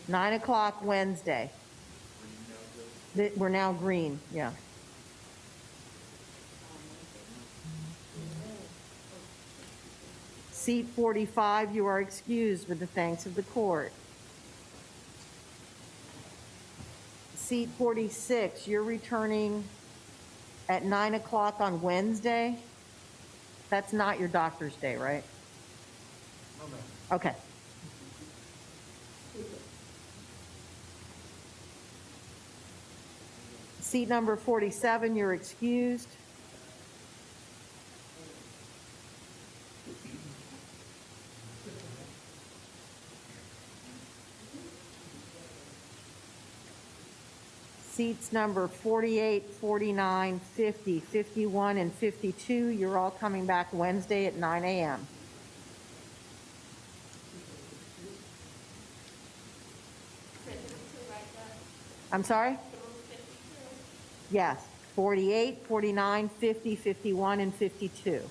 S1: 9 o'clock Wednesday. We're now green, yeah. Seat 45, you are excused with the thanks of the court. Seat 46, you're returning at 9 o'clock on Wednesday. That's not your doctor's day, right?
S2: No, ma'am.
S1: Okay. Seat number 47, you're excused. Seats number 48, 49, 50, 51, and 52, you're all coming back Wednesday at 9 a.m. I'm sorry? Yes, 48, 49, 50, 51, and 52.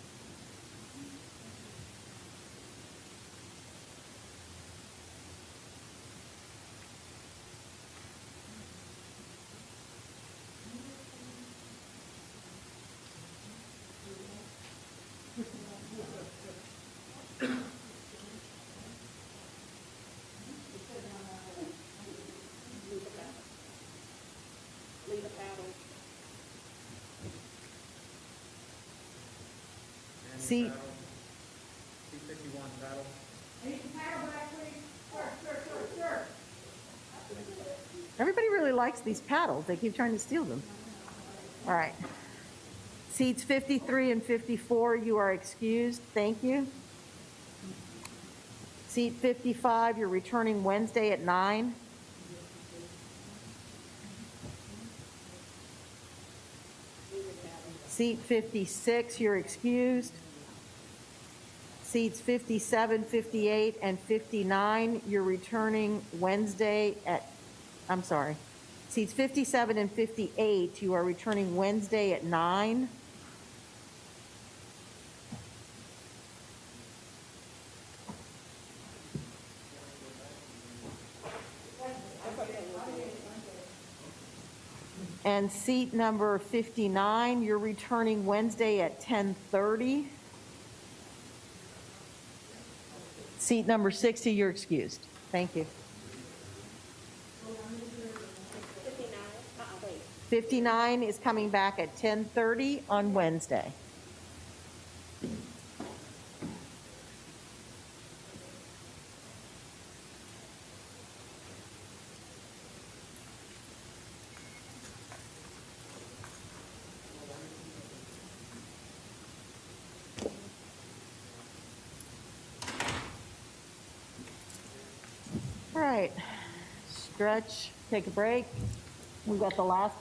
S1: Seat. Everybody really likes these paddles. They keep trying to steal them. All right. Seats 53 and 54, you are excused. Thank you. Seat 55, you're returning Wednesday at 9. Seat 56, you're excused. Seats 57, 58, and 59, you're returning Wednesday at, I'm sorry. Seats 57 and 58, you are returning Wednesday at 9. And seat number 59, you're returning Wednesday at 10:30. Seat number 60, you're excused. Thank you. 59 is coming back at 10:30 on Wednesday. All right, stretch, take a break. We've got the last